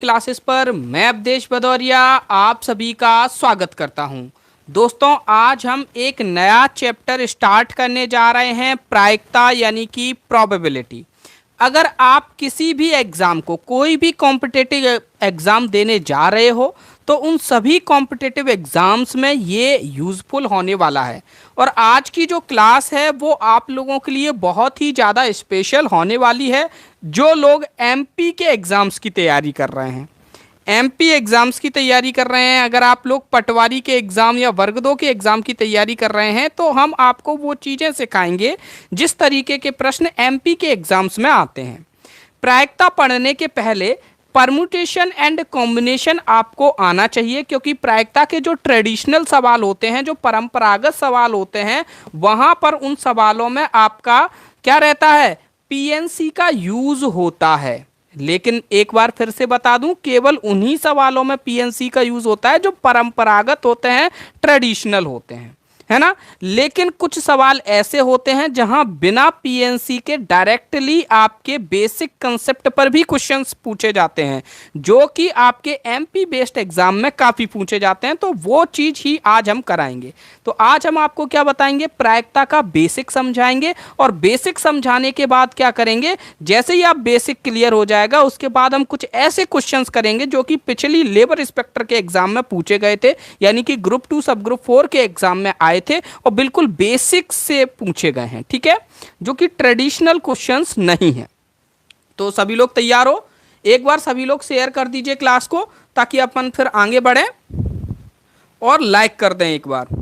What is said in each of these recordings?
Classes पर मैं अवधेश भदौरिया आप सभी का स्वागत करता हूं। दोस्तों, आज हम एक नया चैप्टर स्टार्ट करने जा रहे हैं, प्रायिकता यानी कि प्रोबेबिलिटी। अगर आप किसी भी एग्ज़ाम को, कोई भी कॉम्पिटिटिव एग्ज़ाम देने जा रहे हो, तो उन सभी कॉम्पिटिटिव एग्ज़ाम्स में ये यूज़फुल होने वाला है। और आज की जो क्लास है वो आप लोगों के लिए बहुत ही ज़्यादा स्पेशल होने वाली है। जो लोग एमपी के एग्ज़ाम्स की तैयारी कर रहे हैं, एमपी एग्ज़ाम्स की तैयारी कर रहे हैं, अगर आप लोग पटवारी के एग्ज़ाम या वर्ग 2 के एग्ज़ाम की तैयारी कर रहे हैं, तो हम आपको वो चीज़ें सिखाएंगे जिस तरीके के प्रश्न एमपी के एग्ज़ाम्स में आते हैं। प्रायिकता पढ़ने के पहले परमुटेशन एंड कॉम्बिनेशन आपको आना चाहिए, क्योंकि प्रायिकता के जो ट्रेडिशनल सवाल होते हैं, जो परंपरागत सवाल होते हैं, वहाँ पर उन सवालों में आपका क्या रहता है, पीएनसी का यूज़ होता है। लेकिन एक बार फिर से बता दूं, केवल उन्हीं सवालों में पीएनसी का यूज होता है जो परंपरागत होते हैं, ट्रेडिशनल होते हैं, है ना। लेकिन कुछ सवाल ऐसे होते हैं जहां बिना पीएनसी के डायरेक्टली आपके बेसिक कंसेप्ट पर भी क्वेश्चंस पूछे जाते हैं, जो कि आपके एमपी बेस्ड एग्जाम में काफी पूछे जाते हैं। तो वो चीज ही आज हम कराएंगे। तो आज हम आपको क्या बताएंगे, प्रायिकता का बेसिक समझाएंगे। और बेसिक समझाने के बाद क्या करेंगे, जैसे ही आप बेसिक क्लियर हो जाएगा, उसके बाद हम कुछ ऐसे क्वेश्चंस करेंगे जो कि पिछली लेबर इंस्पेक्टर के एग्जाम में पूछे गए थे, यानी कि ग्रुप 2 सब ग्रुप 4 के एग्जाम में आए थे और बिल्कुल बेसिक से पूछे गए हैं, ठीक है, जो कि ट्रेडिशनल क्वेश्चंस नहीं है। तो सभी लोग तैयार हो? एक बार सभी लोग शेयर कर दीजिए क्लास को, ताकि अपन फिर आगे बढ़े, और लाइक कर दें एक बार।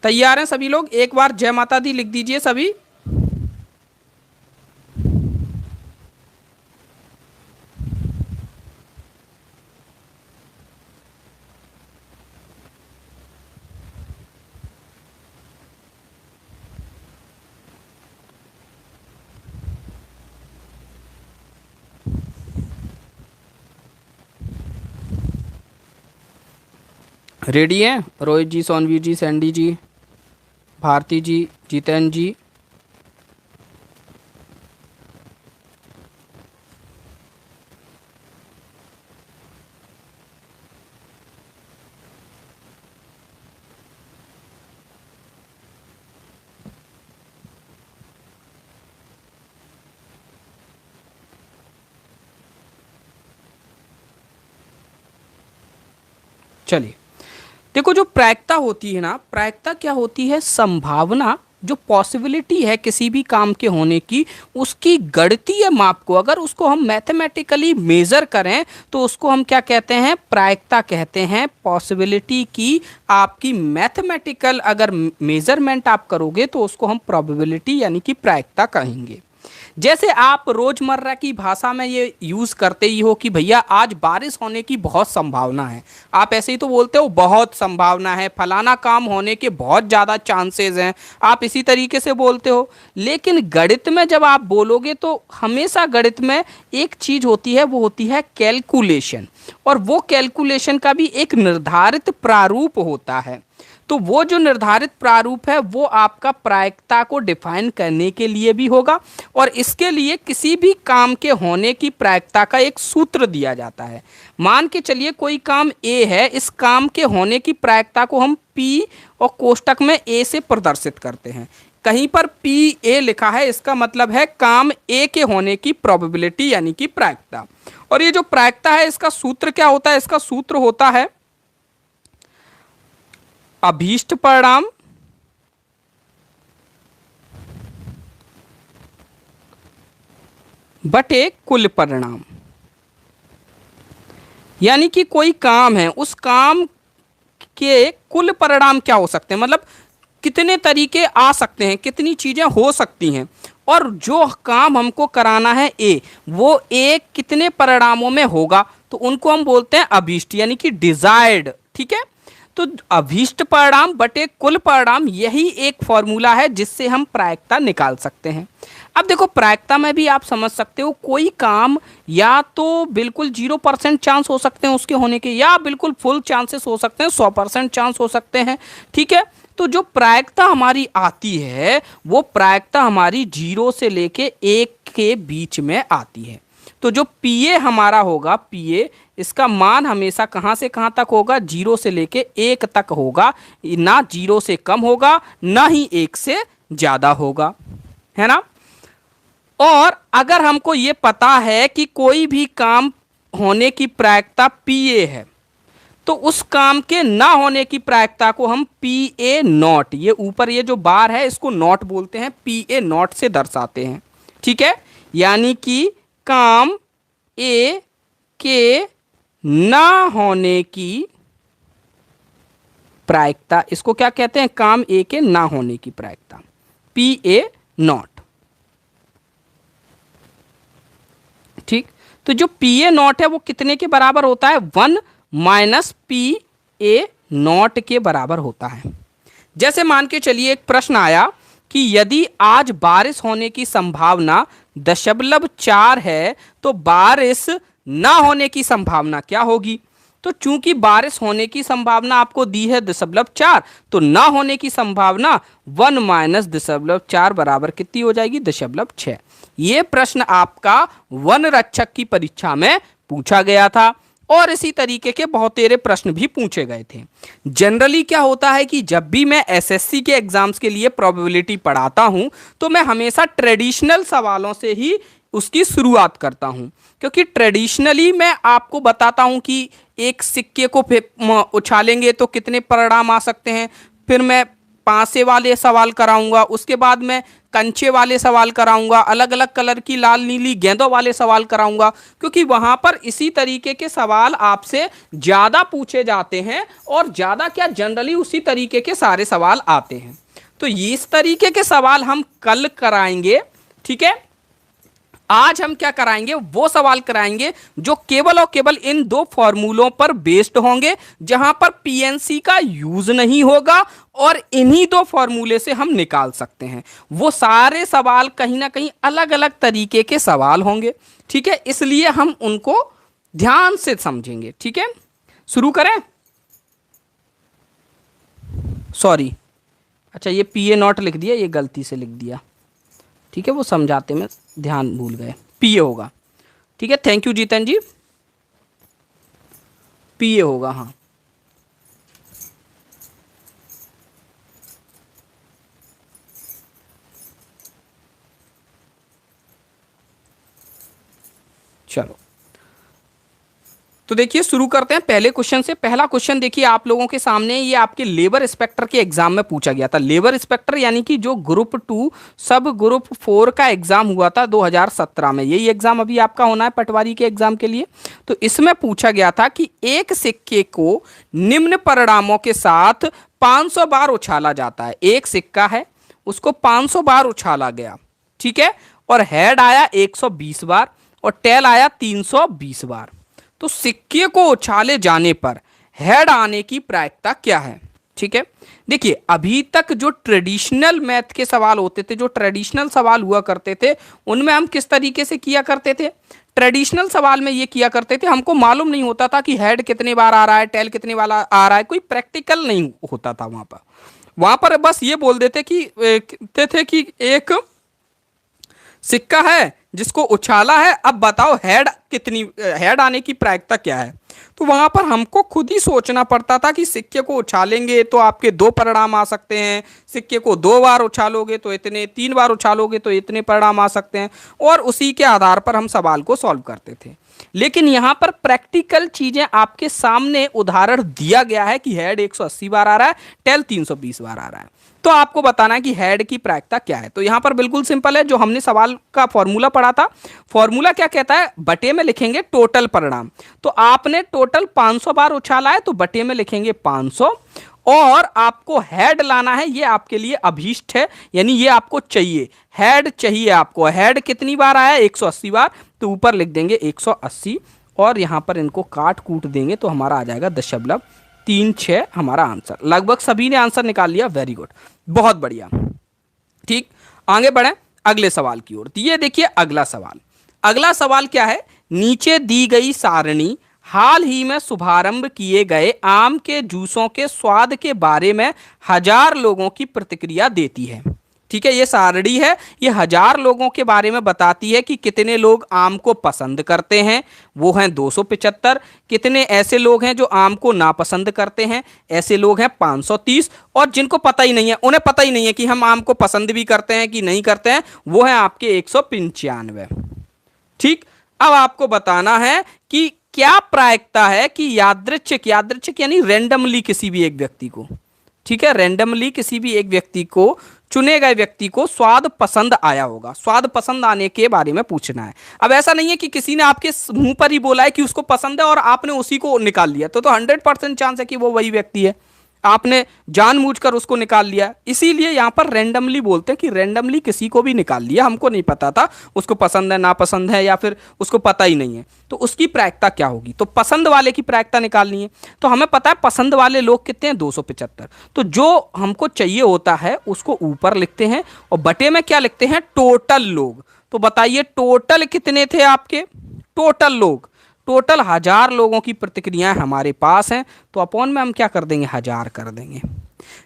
तैयार हैं सभी लोग? एक बार जय माता दी लिख दीजिए सभी। रेडी हैं? रोहित जी, सोनवीर जी, सैंडी जी, भारती जी, जितेंद्र जी। चलिए, देखो, जो प्रायिकता होती है ना, प्रायिकता क्या होती है, संभावना, जो पॉसिबिलिटी है किसी भी काम के होने की, उसकी गणितीय माप को अगर उसको हम मैथमेटिकली मेजर करें, तो उसको हम क्या कहते हैं, प्रायिकता कहते हैं। पॉसिबिलिटी की आपकी मैथमेटिकल अगर मेजरमेंट आप करोगे, तो उसको हम प्रोबेबिलिटी यानी कि प्रायिकता कहेंगे। जैसे आप रोजमर्रा की भाषा में ये यूज करते ही हो कि भैया आज बारिश होने की बहुत संभावना है, आप ऐसे ही तो बोलते हो बहुत संभावना है, फलाना काम होने के बहुत ज़्यादा चांसेस हैं, आप इसी तरीके से बोलते हो। लेकिन गणित में जब आप बोलोगे, तो हमेशा गणित में एक चीज़ होती है, वो होती है कैलकुलेशन। और वो कैलकुलेशन का भी एक निर्धारित प्रारूप होता है। तो वो जो निर्धारित प्रारूप है, वो आपका प्रायिकता को डिफाइन करने के लिए भी होगा, और इसके लिए किसी भी काम के होने की प्रायिकता का एक सूत्र दिया जाता है। मान के चलिए कोई काम ए है, इस काम के होने की प्रायिकता को हम पी और कोष्टक में ए से प्रदर्शित करते हैं। कहीं पर पी ए लिखा है, इसका मतलब है काम ए के होने की प्रोबेबिलिटी यानी कि प्रायिकता। और ये जो प्रायिकता है, इसका सूत्र क्या होता है, इसका सूत्र होता है अभीष्ट परिणाम बटे कुल परिणाम। यानी कि कोई काम है, उस काम के कुल परिणाम क्या हो सकते हैं, मतलब कितने तरीके आ सकते हैं, कितनी चीजें हो सकती हैं, और जो काम हमको कराना है ए, वो ए कितने परिणामों में होगा, तो उनको हम बोलते हैं अभीष्ट यानी कि डिजायर्ड, ठीक है। तो अभीष्ट परिणाम बटे कुल परिणाम, यही एक फॉर्मूला है जिससे हम प्रायिकता निकाल सकते हैं। अब देखो, प्रायिकता में भी आप समझ सकते हो, कोई काम या तो बिल्कुल 0% चांस हो सकते हैं उसके होने के, या बिल्कुल फुल चांसेस हो सकते हैं, 100% चांस हो सकते हैं, ठीक है। तो जो प्रायिकता हमारी आती है, वो प्रायिकता हमारी 0 से लेके 1 के बीच में आती है। तो जो पीए हमारा होगा, पीए इसका मान हमेशा कहां से कहां तक होगा, 0 से लेके 1 तक होगा, ना 0 से कम होगा ना ही 1 से ज्यादा होगा, है ना। और अगर हमको ये पता है कि कोई भी काम होने की प्रायिकता पीए है, तो उस काम के ना होने की प्रायिकता को हम पी ए नॉट, ये ऊपर ये जो बार है इसको नॉट बोलते हैं, पी ए नॉट से दर्शाते हैं, ठीक है। यानी कि काम ए के ना होने की प्रायिकता, इसको क्या कहते हैं, काम ए के ना होने की प्रायिकता, पी ए नॉट, ठीक। तो जो पी ए नॉट है वो कितने के बराबर होता है, 1 माइनस पी ए नॉट के बराबर होता है। जैसे मान के चलिए एक प्रश्न आया कि यदि आज बारिश होने की संभावना 0.4 है तो बारिश ना होने की संभावना क्या होगी। तो चूंकि बारिश होने की संभावना आपको दी है 0.4, तो ना होने की संभावना 1 माइनस 0.4 बराबर कितनी हो जाएगी, 0.6। ये प्रश्न आपका वन रक्षक की परीक्षा में पूछा गया था और इसी तरीके के बहुत सारे प्रश्न भी पूछे गए थे। जनरली क्या होता है कि जब भी मैं एसएससी के एग्जाम्स के लिए प्रोबेबिलिटी पढ़ाता हूं तो मैं हमेशा ट्रेडिशनल सवालों से ही उसकी शुरुआत करता हूं, क्योंकि ट्रेडिशनली मैं आपको बताता हूं कि एक सिक्के को उछालेंगे तो कितने परिणाम आ सकते हैं, फिर मैं पांसे वाले सवाल कराऊंगा, उसके बाद मैं कंचे वाले सवाल कराऊंगा, अलग अलग कलर की लाल नीली गेंदों वाले सवाल कराऊंगा, क्योंकि वहां पर इसी तरीके के सवाल आपसे ज्यादा पूछे जाते हैं और ज्यादा क्या जनरली उसी तरीके के सारे सवाल आते हैं। तो इस तरीके के सवाल हम कल कराएंगे, ठीक है। आज हम क्या कराएंगे, वो सवाल कराएंगे जो केवल और केवल इन दो फॉर्मूलों पर बेस्ड होंगे, जहां पर पीएनसी का यूज नहीं होगा और इन्हीं दो फॉर्मूले से हम निकाल सकते हैं। वो सारे सवाल कहीं ना कहीं अलग अलग तरीके के सवाल होंगे, ठीक है, इसलिए हम उनको ध्यान से समझेंगे, ठीक है। शुरू करें, सॉरी, अच्छा ये पीए नॉट लिख दिया, ये गलती से लिख दिया, ठीक है, वो समझाते में ध्यान भूल गए, पीए होगा, ठीक है। थैंक यू जीतन जी, पीए होगा, हाँ। चलो तो देखिए शुरू करते हैं पहले क्वेश्चन से। पहला क्वेश्चन देखिए आप लोगों के सामने, ये आपके लेबर इंस्पेक्टर के एग्जाम में पूछा गया था। लेबर इंस्पेक्टर यानी कि जो ग्रुप 2 सब ग्रुप 4 का एग्जाम हुआ था 2017 में, यही एग्जाम अभी आपका होना है पटवारी के एग्जाम के लिए। तो इसमें पूछा गया था कि एक सिक्के को निम्न परिणामों के साथ 500 बार उछाला जाता है। एक सिक्का है, उसको 500 बार उछाला गया, ठीक है, और हेड आया 120 बार और टेल आया 320 बार। तो सिक्के को उछाले जाने पर हेड आने की प्रायिकता क्या है, ठीक है। देखिए अभी तक जो ट्रेडिशनल मैथ के सवाल होते थे, जो ट्रेडिशनल सवाल हुआ करते थे, उनमें हम किस तरीके से किया करते थे। ट्रेडिशनल सवाल में ये किया करते थे, हमको मालूम नहीं होता था कि हेड कितने बार आ रहा है, टेल कितने बार आ रहा है, कोई प्रैक्टिकल नहीं होता था वहां पर बस ये बोल देते कि एक सिक्का है जिसको उछाला है, अब बताओ हेड आने की प्रायिकता क्या है। तो वहां पर हमको खुद ही सोचना पड़ता था कि सिक्के को उछालेंगे तो आपके दो परिणाम आ सकते हैं, सिक्के को 2 बार उछालोगे तो इतने, 3 बार उछालोगे तो इतने परिणाम आ सकते हैं, और उसी के आधार पर हम सवाल को सॉल्व करते थे। लेकिन यहां पर प्रैक्टिकल चीजें आपके सामने उदाहरण दिया गया है कि हेड 180 बार आ रहा है, टेल 320 बार आ रहा है, तो आपको बताना है कि हेड की प्रायिकता क्या है। तो यहां पर बिल्कुल सिंपल है, जो हमने सवाल का फॉर्मूला पढ़ा था, फॉर्मूला क्या कहता है, बटे में लिखेंगे टोटल परिणाम। तो आपने टोटल 500 बार उछाला है तो बटे में लिखेंगे 500, और आपको हेड लाना है, ये आपके लिए अभीष्ट है, यानी ये आपको चाहिए, हेड चाहिए आपको। हेड कितनी बार आया, 180 बार, तो ऊपर लिख देंगे 180 और यहां पर इनको काट कूट देंगे तो हमारा आ जाएगा 0.36 हमारा आंसर। लगभग सभी ने आंसर निकाल लिया, वेरी गुड, बहुत बढ़िया। ठीक, आगे बढ़ें अगले सवाल की ओर। ये देखिए अगला सवाल, अगला सवाल क्या है, नीचे दी गई सारणी हाल ही में शुभारंभ किए गए आम के जूसों के स्वाद के बारे में 1000 लोगों की प्रतिक्रिया देती है। ठीक है, ये सारणी है, ये 1000 लोगों के बारे में बताती है कि कितने लोग आम को पसंद करते हैं, वो हैं 275। कितने ऐसे लोग हैं जो आम को नापसंद करते हैं, ऐसे लोग हैं 530। और जिनको पता ही नहीं है, उन्हें पता ही नहीं है कि हम आम को पसंद भी करते हैं कि नहीं करते हैं, वो है आपके 195। ठीक, अब आपको बताना है कि क्या प्रायिकता है कि यादृच्छिक, यादृच्छिक यानी रैंडमली किसी भी एक व्यक्ति को, ठीक है, रैंडमली किसी भी एक व्यक्ति को, चुने गए व्यक्ति को स्वाद पसंद आया होगा। स्वाद पसंद आने के बारे में पूछना है। अब ऐसा नहीं है कि किसी ने आपके मुंह पर ही बोला है कि उसको पसंद है और आपने उसी को निकाल लिया, तो 100% चांस है कि वो वही व्यक्ति है, आपने जानबूझकर उसको निकाल लिया। इसीलिए यहां पर रैंडमली बोलते हैं कि रैंडमली किसी को भी निकाल लिया, हमको नहीं पता था उसको पसंद है नापसंद है या फिर उसको पता ही नहीं है, तो उसकी प्रायिकता क्या होगी। तो पसंद वाले की प्रायिकता निकालनी है, तो हमें पता है पसंद वाले लोग कितने हैं, 275। तो जो हमको चाहिए होता है उसको ऊपर लिखते हैं और बटे में क्या लिखते हैं, टोटल लोग। तो बताइए टोटल कितने थे आपके, टोटल लोग, टोटल 1000 लोगों की प्रतिक्रियाएं हमारे पास हैं, तो अपॉन में हम क्या कर देंगे, 1000 कर देंगे।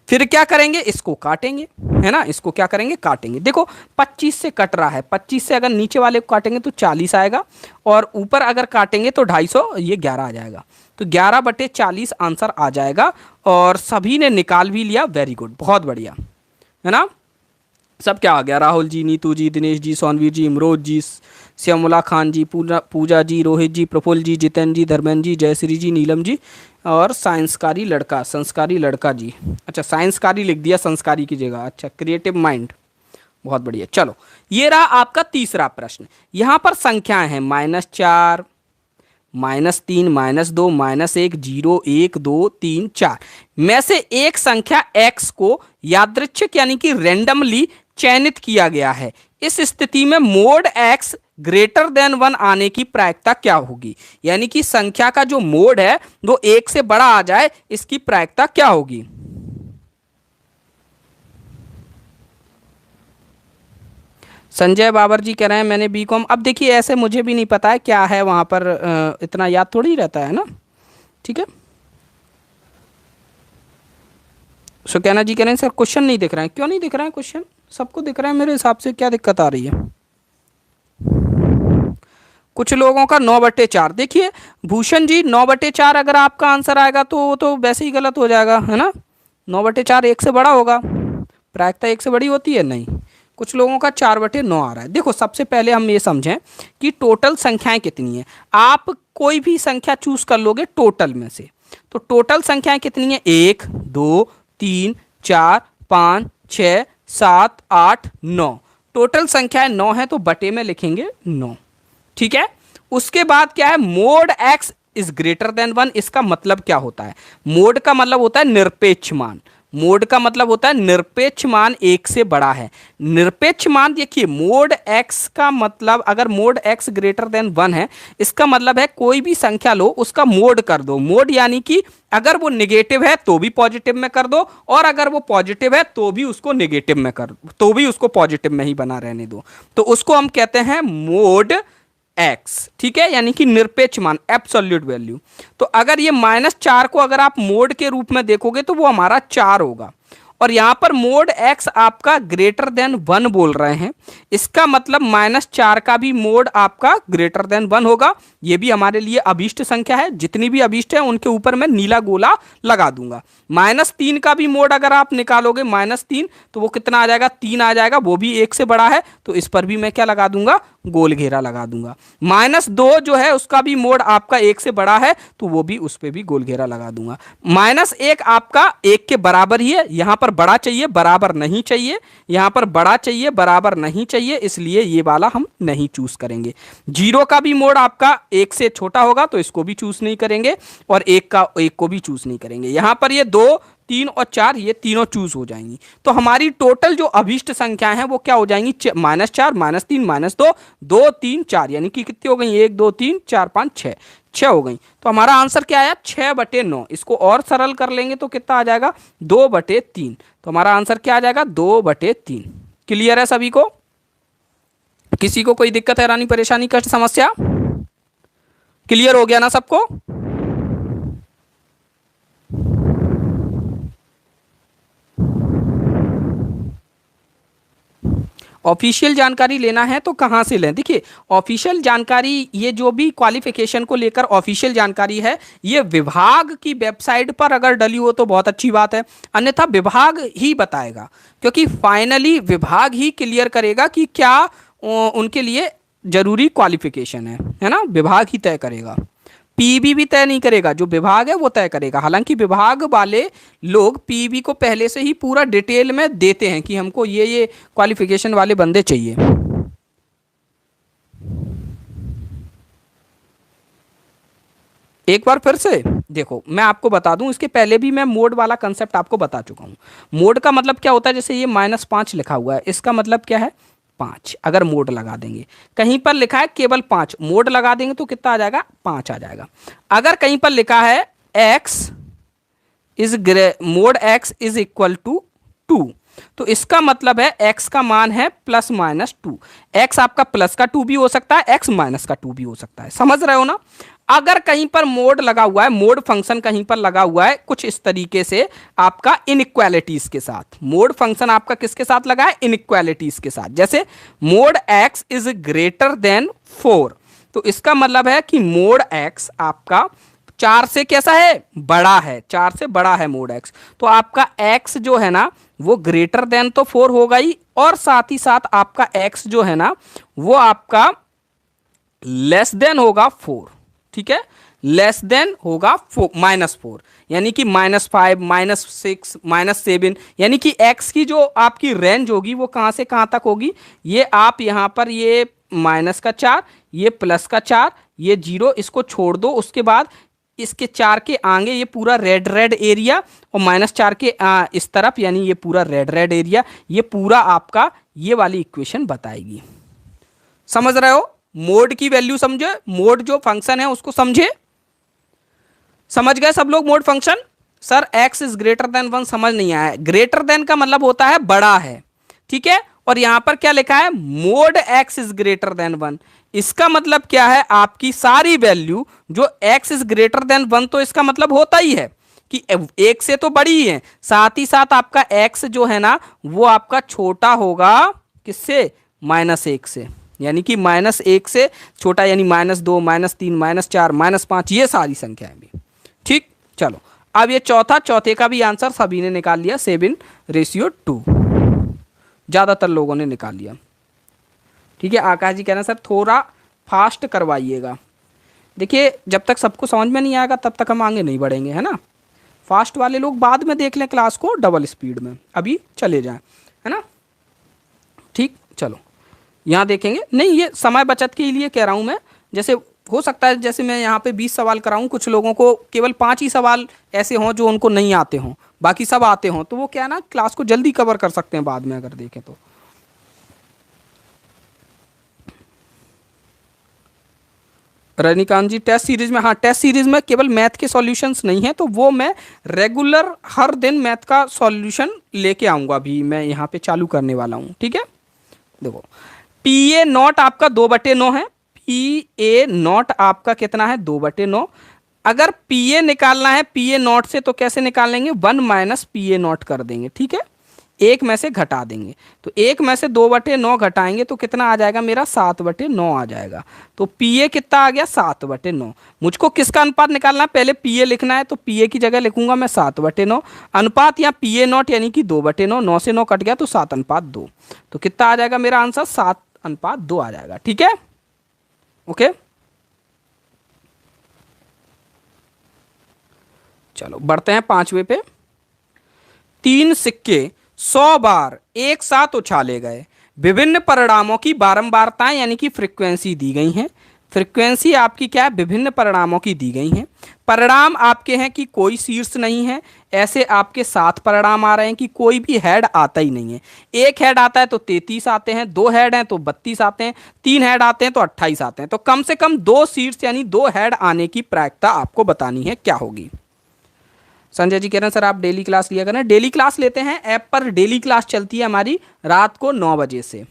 फिर क्या करेंगे, इसको काटेंगे, है ना, इसको क्या करेंगे, काटेंगे। देखो 25 से कट रहा है, 25 से अगर नीचे वाले को काटेंगे तो 40 आएगा, और ऊपर अगर काटेंगे तो 250, ये 11 आ जाएगा। तो 11/40 आंसर आ जाएगा, और सभी ने निकाल भी लिया, वेरी गुड, बहुत बढ़िया, है ना। सब क्या आ गया, राहुल जी, नीतू जी, दिनेश जी, सोनवीर जी, इमरोज जी, श्यामला खान जी, पूजा जी, रोहित जी, प्रफुल्ल जी, जितेंद्र जी, धर्मेंद्र जी, जयश्री जी, नीलम जी, और संस्कारी लड़का जी। अच्छा, साइंसकारी लिख दिया संस्कारी की जगह, अच्छा, क्रिएटिव माइंड, बहुत बढ़िया। चलो, ये रहा आपका तीसरा प्रश्न। यहाँ पर संख्याएं हैं -4, -3, -2, -1, 0, 1, 2, 3, 4 में से एक संख्या x को यादृच्छिक यानी कि रैंडमली चयनित किया गया है। इस स्थिति में मोड x ग्रेटर देन 1 आने की प्रायिकता क्या होगी, यानी कि संख्या का जो मोड है वो 1 से बड़ा आ जाए, इसकी प्रायिकता क्या होगी। संजय बाबर जी कह रहे हैं मैंने बीकॉम। अब देखिए ऐसे मुझे भी नहीं पता है क्या है वहां पर, इतना याद थोड़ी रहता है ना, ठीक है। सुकैना जी कह रहे हैं सर क्वेश्चन नहीं दिख रहे हैं। क्यों नहीं दिख रहे हैं क्वेश्चन, सबको दिख रहा है मेरे हिसाब से, क्या दिक्कत आ रही है। कुछ लोगों का 9/4। देखिए भूषण जी 9/4 अगर आपका आंसर आएगा तो वैसे ही गलत हो जाएगा, है ना। 9/4 1 से बड़ा होगा, प्रायिकता 1 से बड़ी होती है, नहीं। कुछ लोगों का 4/9 आ रहा है। देखो सबसे पहले हम ये समझें कि टोटल संख्याएं कितनी हैं। आप कोई भी संख्या चूज कर लोगे टोटल में से, तो टोटल संख्याएं कितनी है, 1, 2, 3, 4, 5, 6, 7, 8, 9। टोटल संख्याएं 9 है, तो बटे में लिखेंगे 9, ठीक है। उसके बाद क्या है, mode x is greater than 1। इसका मतलब क्या होता है, मोड का मतलब होता है निरपेक्ष मान। मोड का मतलब होता है निरपेक्ष मान 1 से बड़ा है। निरपेक्ष मान देखिए, मोड x का मतलब, अगर मोड x ग्रेटर देन 1 है, इसका मतलब है कोई भी संख्या लो उसका मोड कर दो। मोड यानी कि अगर वो नेगेटिव है तो भी पॉजिटिव में कर दो, और अगर वो पॉजिटिव है तो भी उसको नेगेटिव में कर, तो भी उसको पॉजिटिव में ही बना रहने दो। तो उसको हम कहते हैं मोड x, ठीक है, यानी कि निरपेक्ष मान, एब्सोल्यूट वैल्यू। तो अगर ये -4 को अगर आप मोड के रूप में देखोगे तो वो हमारा 4 होगा, और यहां पर मोड x आपका ग्रेटर देन 1 बोल रहे हैं, इसका मतलब -4 का भी मोड आपका ग्रेटर देन 1 होगा। ये भी हमारे लिए अभीष्ट संख्या है, जितनी भी अभीष्ट है उनके ऊपर मैं नीला गोला लगा दूंगा। -3 का भी मोड अगर आप निकालोगे, -3, तो वो कितना आ जाएगा, 3 आ जाएगा, वो भी 1 से बड़ा है, तो इस पर भी मैं क्या लगा दूंगा, गोल घेरा लगा दूंगा। -2 जो है उसका भी मोड आपका 1 से बड़ा है, तो वो भी, उस पर भी गोल घेरा लगा दूंगा। -1 आपका 1 के बराबर ही है, यहां पर बड़ा चाहिए बराबर नहीं चाहिए, यहां पर बड़ा चाहिए बराबर नहीं चाहिए, इसलिए ये वाला हम नहीं चूज करेंगे। 0 का भी मोड आपका 1 से छोटा होगा, तो इसको भी चूज नहीं करेंगे, और 1 को भी चूज नहीं करेंगे। यहां पर ये 2, 3 और 4 ये तीनों चूज हो जाएंगी। तो हमारी टोटल जो अभीष्ट संख्याएं हैं वो क्या हो जाएंगी, -4, -3, -2, 2, 3, 4, यानी कि कितनी हो गई, 1, 2, 3, 4, 5, 6 हो गई। तो हमारा आंसर क्या आया, 6/9। इसको और सरल कर लेंगे तो कितना आ जाएगा, 2/3। तो हमारा आंसर क्या आ जाएगा, 2/3। क्लियर है सभी को, किसी को कोई दिक्कत हैरानी परेशानी कष्ट समस्या, क्लियर हो गया ना सबको। ऑफिशियल जानकारी लेना है तो कहाँ से लें? देखिए, ऑफिशियल जानकारी, ये जो भी क्वालिफिकेशन को लेकर ऑफिशियल जानकारी है, ये विभाग की वेबसाइट पर अगर डली हो तो बहुत अच्छी बात है, अन्यथा विभाग ही बताएगा, क्योंकि फाइनली विभाग ही क्लियर करेगा कि क्या उनके लिए जरूरी क्वालिफिकेशन है ना, विभाग ही तय करेगा। पीबी भी तय नहीं करेगा, जो विभाग है वो तय करेगा। हालांकि विभाग वाले लोग पीबी को पहले से ही पूरा डिटेल में देते हैं कि हमको ये क्वालिफिकेशन वाले बंदे चाहिए। एक बार फिर से देखो, मैं आपको बता दूं, इसके पहले भी मैं मोड वाला कंसेप्ट आपको बता चुका हूं। मोड का मतलब क्या होता है? जैसे ये -5 लिखा हुआ है, इसका मतलब क्या है? 5। अगर मोड लगा देंगे, कहीं पर लिखा है केवल 5, मोड लगा देंगे तो कितना आ जाएगा? 5 आ जाएगा। अगर कहीं पर लिखा है x is mod x is equal to 2, तो इसका मतलब है x का मान है +-2। x आपका प्लस का 2 भी हो सकता है, x माइनस का 2 भी हो सकता है। समझ रहे हो ना? अगर कहीं पर मोड लगा हुआ है, मोड फंक्शन कहीं पर लगा हुआ है कुछ इस तरीके से आपका इनइक्वालिटीज के साथ, मोड फंक्शन आपका किसके साथ लगा है? इनइक्वालिटीज के साथ। जैसे mode x is greater than 4, तो इसका मतलब है कि मोड x आपका 4 से कैसा है? बड़ा है। 4 से बड़ा है मोड x, तो आपका x जो है ना वो ग्रेटर देन तो 4 होगा ही, और साथ ही साथ आपका x जो है ना वो आपका लेस देन होगा 4। ठीक है, लेस देन होगा -4, यानी कि -5, -6, -7, यानी कि x की जो आपकी रेंज होगी वो कहां से कहां तक होगी? ये आप यहां पर ये -4, ये +4, ये 0, इसको छोड़ दो, उसके बाद इसके 4 के आगे ये पूरा रेड एरिया, और -4 के इस तरफ यानी ये पूरा रेड एरिया, ये पूरा आपका ये वाली इक्वेशन बताएगी। समझ रहे हो? मोड की वैल्यू समझे, मोड जो फंक्शन है उसको समझे। समझ गए सब लोग mode function? Sir x is greater than 1 समझ नहीं आया। ग्रेटर देन का मतलब होता है बड़ा है, ठीक है, और यहां पर क्या लिखा है? Mode x is greater than 1। इसका मतलब क्या है? आपकी सारी वैल्यू जो x इज ग्रेटर देन 1, तो इसका मतलब होता ही है कि 1 से तो बड़ी ही है, साथ ही साथ आपका x जो है ना वो आपका छोटा होगा किससे? -1 से, यानी कि -1 से छोटा, यानी -2, -3, -4, -5, ये सारी संख्याएं भी। ठीक, चलो अब ये चौथे का भी आंसर सभी ने निकाल लिया, 7:2, ज्यादातर लोगों ने निकाल लिया। ठीक है, आकाश जी कह रहे हैं सर थोड़ा फास्ट करवाइएगा। देखिए, जब तक सबको समझ में नहीं आएगा तब तक हम आगे नहीं बढ़ेंगे, है ना। फास्ट वाले लोग बाद में देख लें क्लास को डबल स्पीड में, अभी चले जाएं, है ना। ठीक, चलो यहाँ देखेंगे। नहीं, ये समय बचत के लिए कह रहा हूँ मैं। जैसे हो सकता है जैसे मैं यहाँ पे 20 सवाल कराऊँ, कुछ लोगों को केवल 5 ही सवाल ऐसे हों जो उनको नहीं आते हों, बाकी सब आते हों, तो वो क्या है ना, क्लास को जल्दी कवर कर सकते हैं बाद में अगर देखें तो। रजनीकांत जी टेस्ट सीरीज में, हाँ टेस्ट सीरीज में केवल मैथ के सॉल्यूशंस नहीं है, तो वो मैं रेगुलर हर दिन मैथ का सॉल्यूशन लेके आऊँगा, अभी मैं यहाँ पे चालू करने वाला हूँ। ठीक है, देखो PA0 आपका 2/9 है, PA0 आपका कितना है? 2/9। अगर PA निकालना है PA0 से तो कैसे निकालेंगे? 1 - PA0 कर देंगे, ठीक है, एक में से घटा देंगे, तो एक में से 2/9 घटाएंगे तो कितना आ जाएगा मेरा? 7/9 आ जाएगा। तो PA कितना आ गया? 7/9। मुझको किसका अनुपात निकालना है? पहले PA लिखना है, तो PA की जगह लिखूंगा मैं 7/9। अनुपात यहाँ PA0 यानी कि 2/9, 9 से 9 कट गया तो 7:2, तो कितना आ जाएगा मेरा आंसर? 7:2 आ जाएगा। ठीक है, ओके, चलो बढ़ते हैं 5वें पे। 3 सिक्के 100 बार एक साथ उछाले गए, विभिन्न परिणामों की बारंबारताएं यानी कि फ्रीक्वेंसी दी गई हैं। फ्रीक्वेंसी आपकी क्या है? विभिन्न परिणामों की दी गई हैं। परिणाम आपके हैं कि कोई शीर्ष नहीं है, ऐसे आपके 7 परिणाम आ रहे हैं कि कोई भी हेड आता ही नहीं है। एक हेड आता है तो 33 आते हैं, 2 हेड हैं तो 32 आते हैं, 3 हेड आते हैं तो 28 आते हैं। तो कम से कम 2 शीर्ष यानी 2 हेड आने की प्रायिकता आपको बतानी है, क्या होगी? संजय जी कह रहे हैं सर आप डेली क्लास लिया करें। डेली क्लास लेते हैं, ऐप पर डेली क्लास चलती है हमारी रात को 9 बजे से।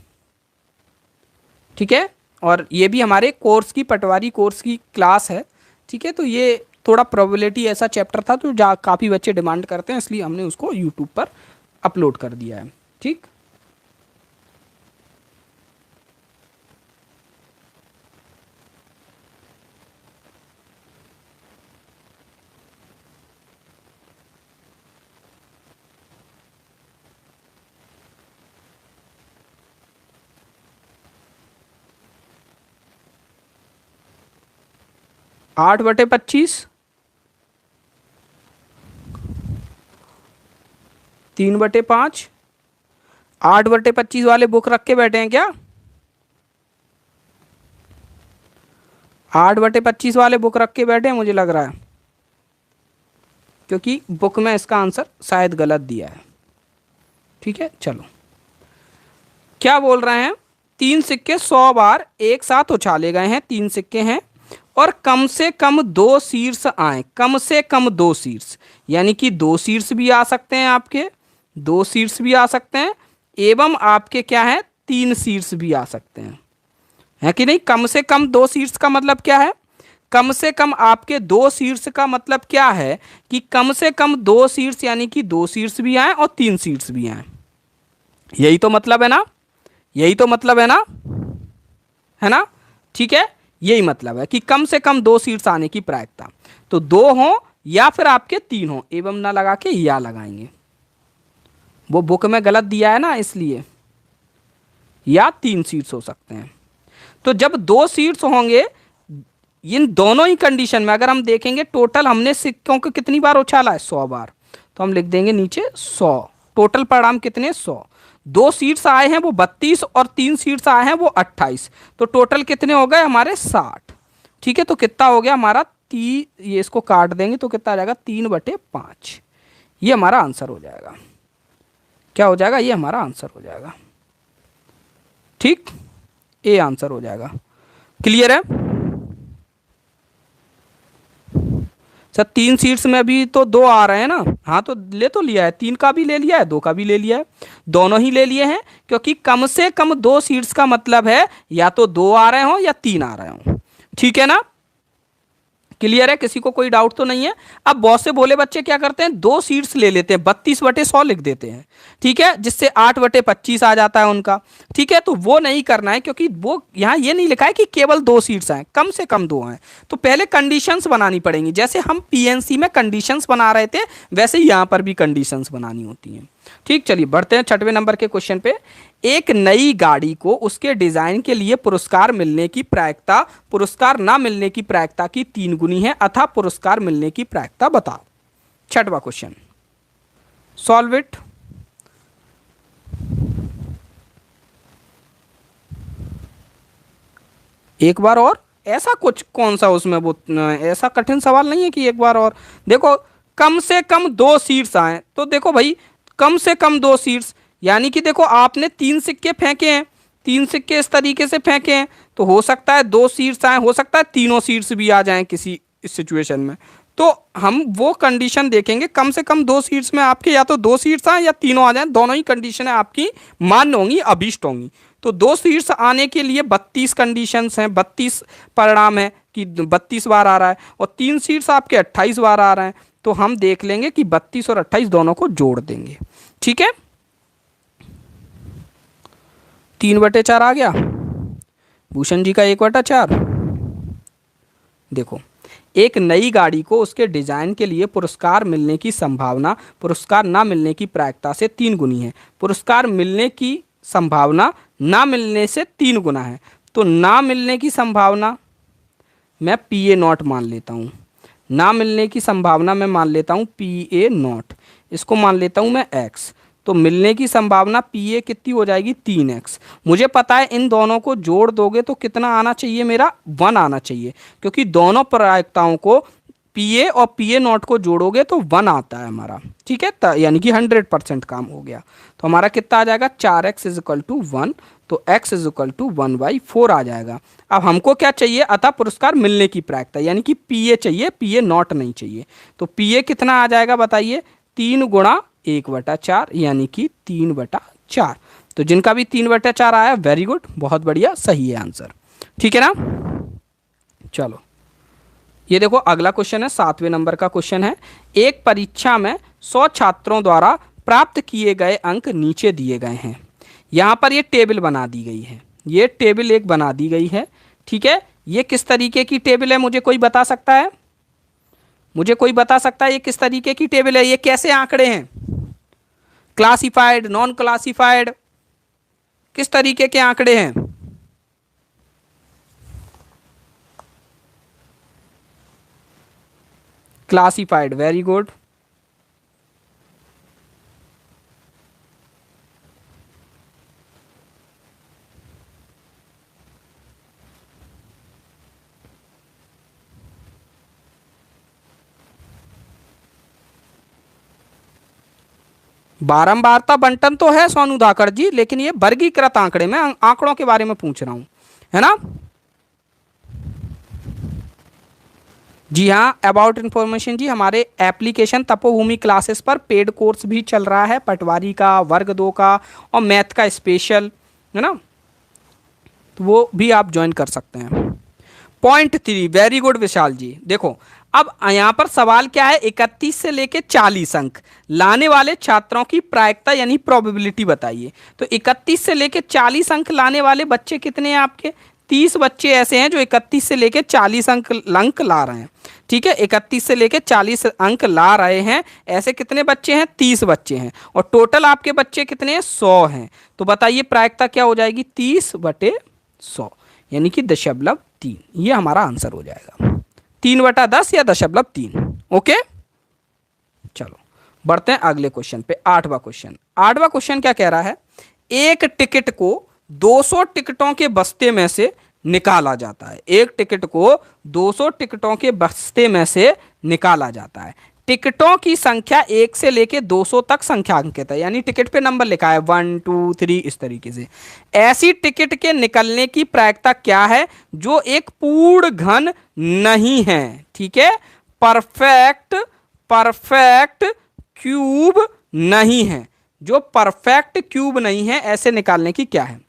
ठीक है, और ये भी हमारे कोर्स की, पटवारी कोर्स की क्लास है। ठीक है, तो ये थोड़ा प्रोबेबिलिटी ऐसा चैप्टर था तो काफ़ी बच्चे डिमांड करते हैं, इसलिए हमने उसको यूट्यूब पर अपलोड कर दिया है। ठीक, 8/25, 3/5। 8/25 वाले बुक रख के बैठे हैं क्या? 8/25 वाले बुक रख के बैठे हैं मुझे लग रहा है, क्योंकि बुक में इसका आंसर शायद गलत दिया है। ठीक है, चलो क्या बोल रहे हैं, 3 सिक्के 100 बार एक साथ उछाले गए हैं, 3 सिक्के हैं और कम से कम 2 शीर्ष आए, कम से कम 2 शीर्ष, यानी कि 2 शीर्ष भी आ सकते हैं आपके, 2 शीर्ष भी आ सकते हैं, एवं आपके क्या है 3 शीर्ष भी आ सकते हैं, है कि नहीं। कम से कम 2 शीर्ष का मतलब क्या है, कम से कम आपके 2 शीर्ष का मतलब क्या है कि कम से कम 2 शीर्ष, यानी कि 2 शीर्ष भी आए और 3 शीर्ष भी आए, यही तो मतलब है ना, यही तो मतलब है ना। ठीक है, यही मतलब है कि कम से कम 2 शीर्ष आने की प्रायिकता, तो 2 हो या फिर आपके 3 हो, एवं ना लगा के या लगाएंगे, वो बुक में गलत दिया है ना इसलिए, या 3 शीर्ष हो सकते हैं। तो जब 2 शीर्ष होंगे इन दोनों ही कंडीशन में, अगर हम देखेंगे टोटल हमने सिक्कों को कितनी बार उछाला है, 100 बार, तो हम लिख देंगे नीचे 100, टोटल परिणाम कितने 100। 2 शीर्ष आए हैं वो 32 और 3 शीर्ष आए हैं वो 28, तो टोटल कितने हो गए हमारे 60। ठीक है, तो कितना हो गया हमारा ये इसको काट देंगे तो कितना आ जाएगा 3/5, ये हमारा आंसर हो जाएगा। क्या हो जाएगा, ये हमारा आंसर हो जाएगा। ठीक, ए आंसर हो जाएगा। क्लियर है सर? 3 सीट्स में भी तो 2 आ रहे हैं ना, हाँ तो ले तो लिया है, 3 का भी ले लिया है, 2 का भी ले लिया है, दोनों ही ले लिए हैं, क्योंकि कम से कम 2 सीट्स का मतलब है या तो 2 आ रहे हो या 3 आ रहे हो। ठीक है ना, क्लियर है, किसी को कोई डाउट तो नहीं है। अब बहुत से भोले बच्चे क्या करते हैं, 2 सीट्स ले लेते हैं, 32/100 लिख देते हैं, ठीक है, जिससे 8/25 आ जाता है उनका। ठीक है, तो वो नहीं करना है, क्योंकि वो यहाँ ये नहीं लिखा है कि केवल 2 सीट्स आए, कम से कम 2 आए, तो पहले कंडीशंस बनानी पड़ेंगी। जैसे हम पीएनसी में कंडीशंस बना रहे थे, वैसे ही यहाँ पर भी कंडीशंस बनानी होती हैं। ठीक, चलिए बढ़ते हैं 6वें नंबर के क्वेश्चन पे। एक नई गाड़ी को उसके डिजाइन के लिए पुरस्कार मिलने की प्रायिकता पुरस्कार ना मिलने की प्रायिकता की 3 गुनी है, अतः पुरस्कार मिलने की प्रायिकता बताओ। 6वां क्वेश्चन, सॉल्व इट। एक बार और, ऐसा कुछ कौन सा उसमें वो ऐसा कठिन सवाल नहीं है कि एक बार और। देखो कम से कम 2 सीट्स आए, तो देखो भाई कम से कम 2 सीट्स, यानी कि देखो आपने 3 सिक्के फेंके हैं, 3 सिक्के इस तरीके से फेंके हैं, तो हो सकता है 2 सीट्स आए, हो सकता है तीनों सीट्स भी आ जाएं किसी इस सिचुएशन में। तो हम वो कंडीशन देखेंगे, कम से कम 2 सीट्स में आपके या तो 2 सीट्स आए या तीनों आ जाएं, दोनों ही कंडीशन आपकी मान्य होंगी, अभीष्ट होंगी। तो 2 सीट्स आने के लिए 32 कंडीशंस हैं, 32 परिणाम है कि 32 बार आ रहा है, और 3 सीट्स आपके 28 बार आ रहे हैं, तो हम देख लेंगे कि 32 और 28 दोनों को जोड़ देंगे। ठीक है, 3/4 आ गया, भूषण जी का 1/4। देखो एक नई गाड़ी को उसके डिजाइन के लिए पुरस्कार मिलने की संभावना पुरस्कार ना मिलने की प्रायिकता से 3 गुनी है। पुरस्कार मिलने की संभावना ना मिलने से 3 गुना है, तो ना मिलने की संभावना मैं PA0 मान लेता हूँ, ना मिलने की संभावना मैं मान लेता हूँ PA0, इसको मान लेता हूँ मैं x, तो मिलने की संभावना PA कितनी हो जाएगी 3x। मुझे पता है इन दोनों को जोड़ दोगे तो कितना आना चाहिए, मेरा 1 आना चाहिए, क्योंकि दोनों प्रायिकताओं को PA और PA0 को जोड़ोगे तो 1 आता है हमारा। ठीक है, यानी कि 100% काम हो गया। तो हमारा कितना आ जाएगा 4x = 1, तो x = 1/4 आ जाएगा। अब हमको क्या चाहिए, अतः पुरस्कार मिलने की प्रायिकता, यानी कि PA चाहिए, PA0 नहीं चाहिए। तो PA कितना आ जाएगा बताइए, 3 × 1/4, यानी कि 3/4। तो जिनका भी 3/4 आया, वेरी गुड, बहुत बढ़िया, सही है आंसर। ठीक है ना, चलो ये देखो अगला क्वेश्चन है, 7वें नंबर का क्वेश्चन है। एक परीक्षा में 100 छात्रों द्वारा प्राप्त किए गए अंक नीचे दिए गए हैं। यहाँ पर ये टेबल बना दी गई है, ये टेबल एक बना दी गई है। ठीक है, ये किस तरीके की टेबल है, मुझे कोई बता सकता है? मुझे कोई बता सकता है ये किस तरीके की टेबल है, ये कैसे आंकड़े हैं, क्लासिफाइड, नॉन क्लासिफाइड, किस तरीके के आंकड़े हैं? Classified, very good. बारंबारता बंटन तो है सोनू धाकड़ जी, लेकिन ये वर्गीकृत आंकड़े में आंकड़ों के बारे में पूछ रहा हूं, है ना। जी हाँ, अबाउट इन्फॉर्मेशन जी, हमारे एप्लीकेशन तपोभूमि क्लासेस पर पेड कोर्स भी चल रहा है, पटवारी का, वर्ग 2 का और मैथ का स्पेशल, है ना, तो वो भी आप ज्वाइन कर सकते हैं। पॉइंट 3, वेरी गुड विशाल जी। देखो अब यहां पर सवाल क्या है, 31 से लेके 40 अंक लाने वाले छात्रों की प्रायिकता यानी प्रोबेबिलिटी बताइए। तो 31 से लेके 40 अंक लाने वाले बच्चे कितने हैं आपके, 30 बच्चे ऐसे हैं जो 31 से लेके 40 अंक ला रहे हैं। ठीक है, 31 से लेके 40 अंक ला रहे हैं, ऐसे कितने बच्चे हैं, 30 बच्चे हैं, और टोटल आपके बच्चे कितने हैं, 100 हैं। तो बताइए प्रायिकता क्या हो जाएगी, 30/100 यानी कि 0.3। ये हमारा आंसर हो जाएगा, 3/10 या 0.3। ओके, चलो बढ़ते हैं अगले क्वेश्चन पे, 8वां क्वेश्चन। 8वां क्वेश्चन क्या कह रहा है, एक टिकट को 200 टिकटों के बस्ते में से निकाला जाता है। एक टिकट को 200 टिकटों के बस्ते में से निकाला जाता है। टिकटों की संख्या 1 से लेके 200 तक संख्यांकित है, यानी टिकट पे नंबर लिखा है 1 2 3 इस तरीके से। ऐसी टिकट के निकलने की प्रायिकता क्या है जो एक पूर्ण घन नहीं है। ठीक है, परफेक्ट परफेक्ट क्यूब नहीं है, जो परफेक्ट क्यूब नहीं है, ऐसे निकालने की क्या है।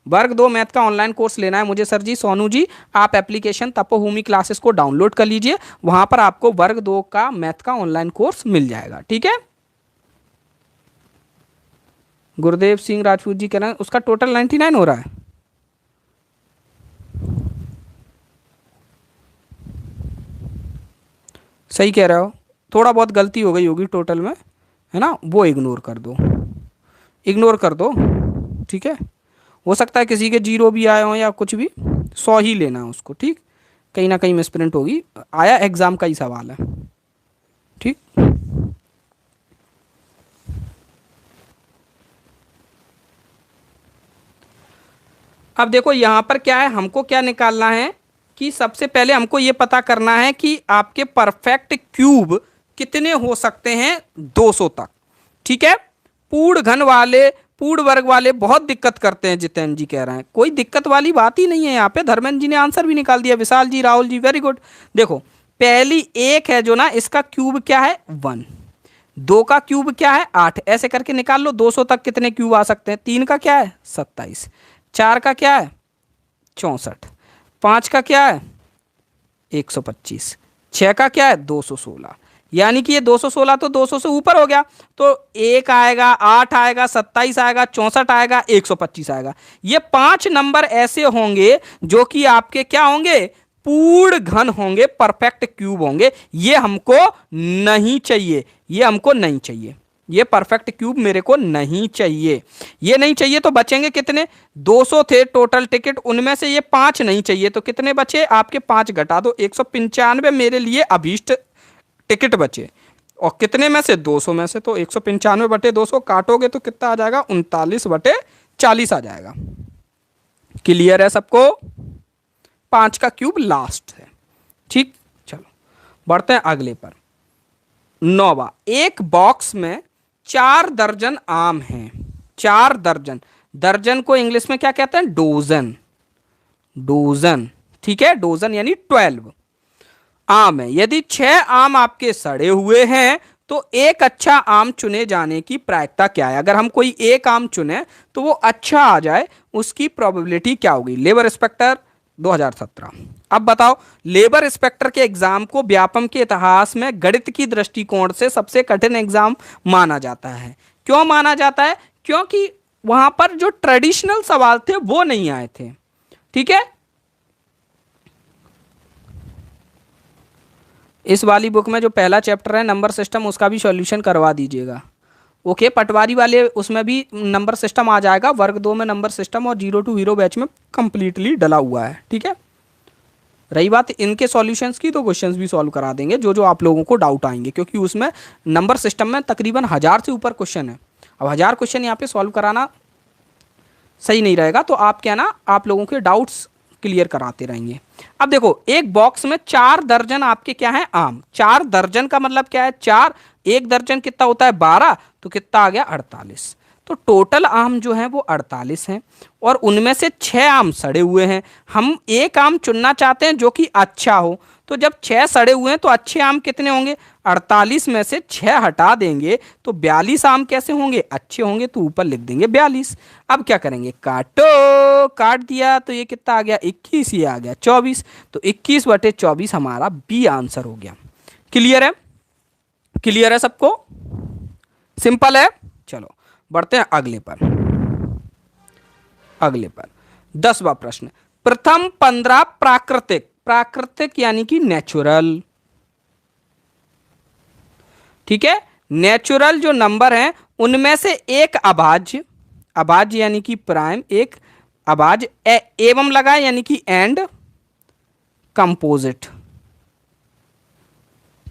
वर्ग 2 मैथ का ऑनलाइन कोर्स लेना है मुझे सर जी, सोनू जी आप एप्लीकेशन तपोभूमि क्लासेस को डाउनलोड कर लीजिए, वहां पर आपको वर्ग 2 का मैथ का ऑनलाइन कोर्स मिल जाएगा। ठीक है, गुरुदेव सिंह राजपूत जी कह रहे हैं उसका टोटल 99 हो रहा है। सही कह रहे हो, थोड़ा बहुत गलती हो गई होगी टोटल में, है ना, वो इग्नोर कर दो, इग्नोर कर दो। ठीक है, हो सकता है किसी के 0 भी आए हों या कुछ भी, 100 ही लेना है उसको। ठीक, कहीं ना कहीं मिसप्रिंट होगी, आया एग्जाम का ही सवाल है। ठीक, अब देखो यहां पर क्या है, हमको क्या निकालना है कि सबसे पहले हमको ये पता करना है कि आपके परफेक्ट क्यूब कितने हो सकते हैं 200 तक। ठीक है, पूर्ण घन वाले, पूर्ण वर्ग वाले बहुत दिक्कत करते हैं, जितेंद्र जी कह रहे हैं, कोई दिक्कत वाली बात ही नहीं है यहाँ पे। धर्मेंद्र जी ने आंसर भी निकाल दिया, विशाल जी, राहुल जी, वेरी गुड। देखो पहली एक है जो ना, इसका क्यूब क्या है 1, 2 का क्यूब क्या है 8, ऐसे करके निकाल लो 200 तक कितने क्यूब आ सकते हैं। 3 का क्या है 27, 4 का क्या है 64, 5 का क्या है 125, 6 का क्या है 216, यानी कि ये 216 तो 200 से ऊपर हो गया, तो 1 आएगा, 8 आएगा, 27 आएगा, 64 आएगा, 125 आएगा। ये 5 नंबर ऐसे होंगे जो कि आपके क्या होंगे, पूर्ण घन होंगे, परफेक्ट क्यूब होंगे। ये हमको नहीं चाहिए, ये हमको नहीं चाहिए, ये परफेक्ट क्यूब मेरे को नहीं चाहिए। ये नहीं चाहिए तो बचेंगे कितने, 200 थे टोटल टिकट, उनमें से ये 5 नहीं चाहिए, तो कितने बचे आपके, 5 घटा दो, 195 मेरे लिए अभीष्ट टिकट बचे। और कितने में से, 200 में से, तो 195/200 काटोगे तो कितना आ जाएगा, 39/40 आ जाएगा। क्लियर है सबको, 5 का क्यूब लास्ट है। ठीक, चलो बढ़ते हैं अगले पर। 9वां, एक बॉक्स में 4 दर्जन आम हैं। 4 दर्जन, दर्जन को इंग्लिश में क्या कहते हैं, डोजन, डोजन। ठीक है, डोजन यानी 12 आम है। यदि 6 आम आपके सड़े हुए हैं तो एक अच्छा आम चुने जाने की प्रायिकता क्या है। अगर हम कोई एक आम चुने तो वो अच्छा आ जाए, उसकी प्रोबेबिलिटी क्या होगी। Labour inspector 2017। अब बताओ, लेबर इंस्पेक्टर के एग्जाम को व्यापम के इतिहास में गणित की दृष्टिकोण से सबसे कठिन एग्जाम माना जाता है। क्यों माना जाता है, क्योंकि वहां पर जो ट्रेडिशनल सवाल थे वो नहीं आए थे। ठीक है, इस वाली बुक में जो पहला चैप्टर है नंबर सिस्टम, उसका भी सॉल्यूशन करवा दीजिएगा। ओके, पटवारी वाले उसमें भी नंबर सिस्टम आ जाएगा, वर्ग 2 में नंबर सिस्टम और 0 to हीरो बैच में कंप्लीटली डला हुआ है। ठीक है, रही बात इनके सॉल्यूशंस की, तो क्वेश्चंस भी सॉल्व करा देंगे जो जो आप लोगों को डाउट आएंगे, क्योंकि उसमें नंबर सिस्टम में तकरीबन 1000 से ऊपर क्वेश्चन है। अब 1000 क्वेश्चन यहाँ पे सॉल्व कराना सही नहीं रहेगा, तो आप क्या ना, आप लोगों के डाउट्स क्लियर कराते रहेंगे। अब देखो, एक बॉक्स में 4 दर्जन आपके क्या है, आम। 4 दर्जन का मतलब क्या है, 4, 1 दर्जन कितना होता है, 12, तो कितना आ गया, 48। तो टोटल आम जो है वो 48 हैं, और उनमें से 6 आम सड़े हुए हैं। हम एक आम चुनना चाहते हैं जो कि अच्छा हो, तो जब 6 सड़े हुए हैं तो अच्छे आम कितने होंगे, 48 में से 6 हटा देंगे तो 42 आम कैसे होंगे, अच्छे होंगे, तो ऊपर लिख देंगे 42। अब क्या करेंगे, काटो, काट दिया तो ये कितना आ गया, 21, ये आ गया 24, तो 21/24 हमारा बी आंसर हो गया। क्लियर है, क्लियर है सबको, सिंपल है। चलो बढ़ते हैं अगले पर। अगले पर 10वां प्रश्न, प्रथम 15 प्राकृतिक, प्राकृतिक यानी कि नेचुरल, ठीक है, नेचुरल जो नंबर हैं उनमें से एक अभाज्य, अभाज्य यानी कि प्राइम, एक अभाज्य एवं लगा यानी कि एंड कंपोजिट,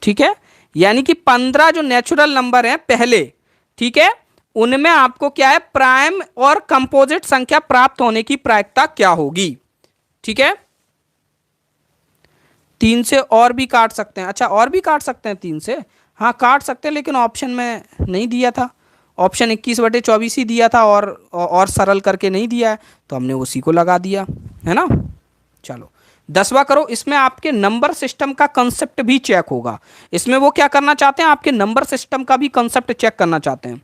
ठीक है, यानी कि 15 जो नेचुरल नंबर हैं पहले, ठीक है, उनमें आपको क्या है, प्राइम और कंपोजिट संख्या प्राप्त होने की प्रायिकता क्या होगी, ठीक है। 3 से और भी काट सकते हैं, अच्छा और भी काट सकते हैं 3 से, हाँ काट सकते हैं, लेकिन ऑप्शन में नहीं दिया था, ऑप्शन 21/24 ही दिया था, और सरल करके नहीं दिया है, तो हमने उसी को लगा दिया, है ना। चलो 10वां करो, इसमें आपके नंबर सिस्टम का कंसेप्ट भी चेक होगा। इसमें वो क्या करना चाहते हैं, आपके नंबर सिस्टम का भी कंसेप्ट चेक करना चाहते हैं।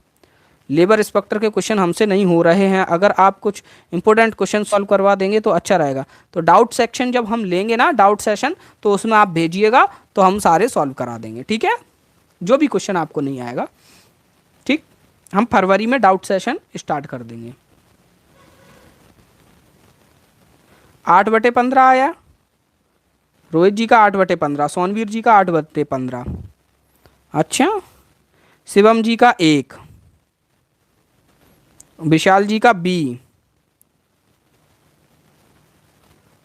लेबर इंस्पेक्टर के क्वेश्चन हमसे नहीं हो रहे हैं, अगर आप कुछ इंपॉर्टेंट क्वेश्चन सॉल्व करवा देंगे तो अच्छा रहेगा। तो डाउट सेक्शन जब हम लेंगे ना, डाउट सेशन, तो उसमें आप भेजिएगा तो हम सारे सॉल्व करा देंगे, ठीक है, जो भी क्वेश्चन आपको नहीं आएगा, ठीक। हम फरवरी में डाउट सेशन स्टार्ट कर देंगे। 8/15 आया, रोहित जी का 8/15, सोनवीर जी का 8/15, अच्छा, शिवम जी का 1, विशाल जी का बी।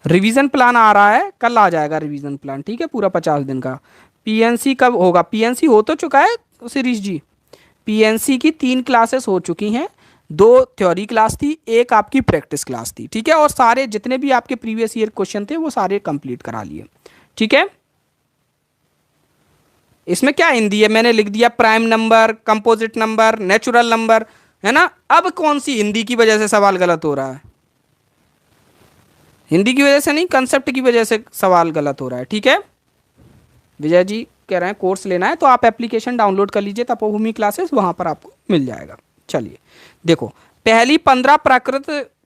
रिवीजन प्लान आ रहा है, कल आ जाएगा रिवीजन प्लान, ठीक है, पूरा 50 दिन का। पीएनसी कब होगा, पीएनसी हो तो चुका है शिरीष जी, पीएनसी की 3 क्लासेस हो चुकी हैं, 2 थ्योरी क्लास थी, 1 आपकी प्रैक्टिस क्लास थी, ठीक है, और सारे जितने भी आपके प्रीवियस ईयर क्वेश्चन थे वो सारे कंप्लीट करा लिए, ठीक है। इसमें क्या हिंदी है, मैंने लिख दिया prime number, composite number, natural number, है ना। अब कौन सी हिंदी की वजह से सवाल गलत हो रहा है, हिंदी की वजह से नहीं, कंसेप्ट की वजह से सवाल गलत हो रहा है, ठीक है। विजय जी कह रहे हैं कोर्स लेना है, तो आप एप्लीकेशन डाउनलोड कर लीजिए, तपोभूमि क्लासेस, वहां पर आपको मिल जाएगा। चलिए देखो, पहली 15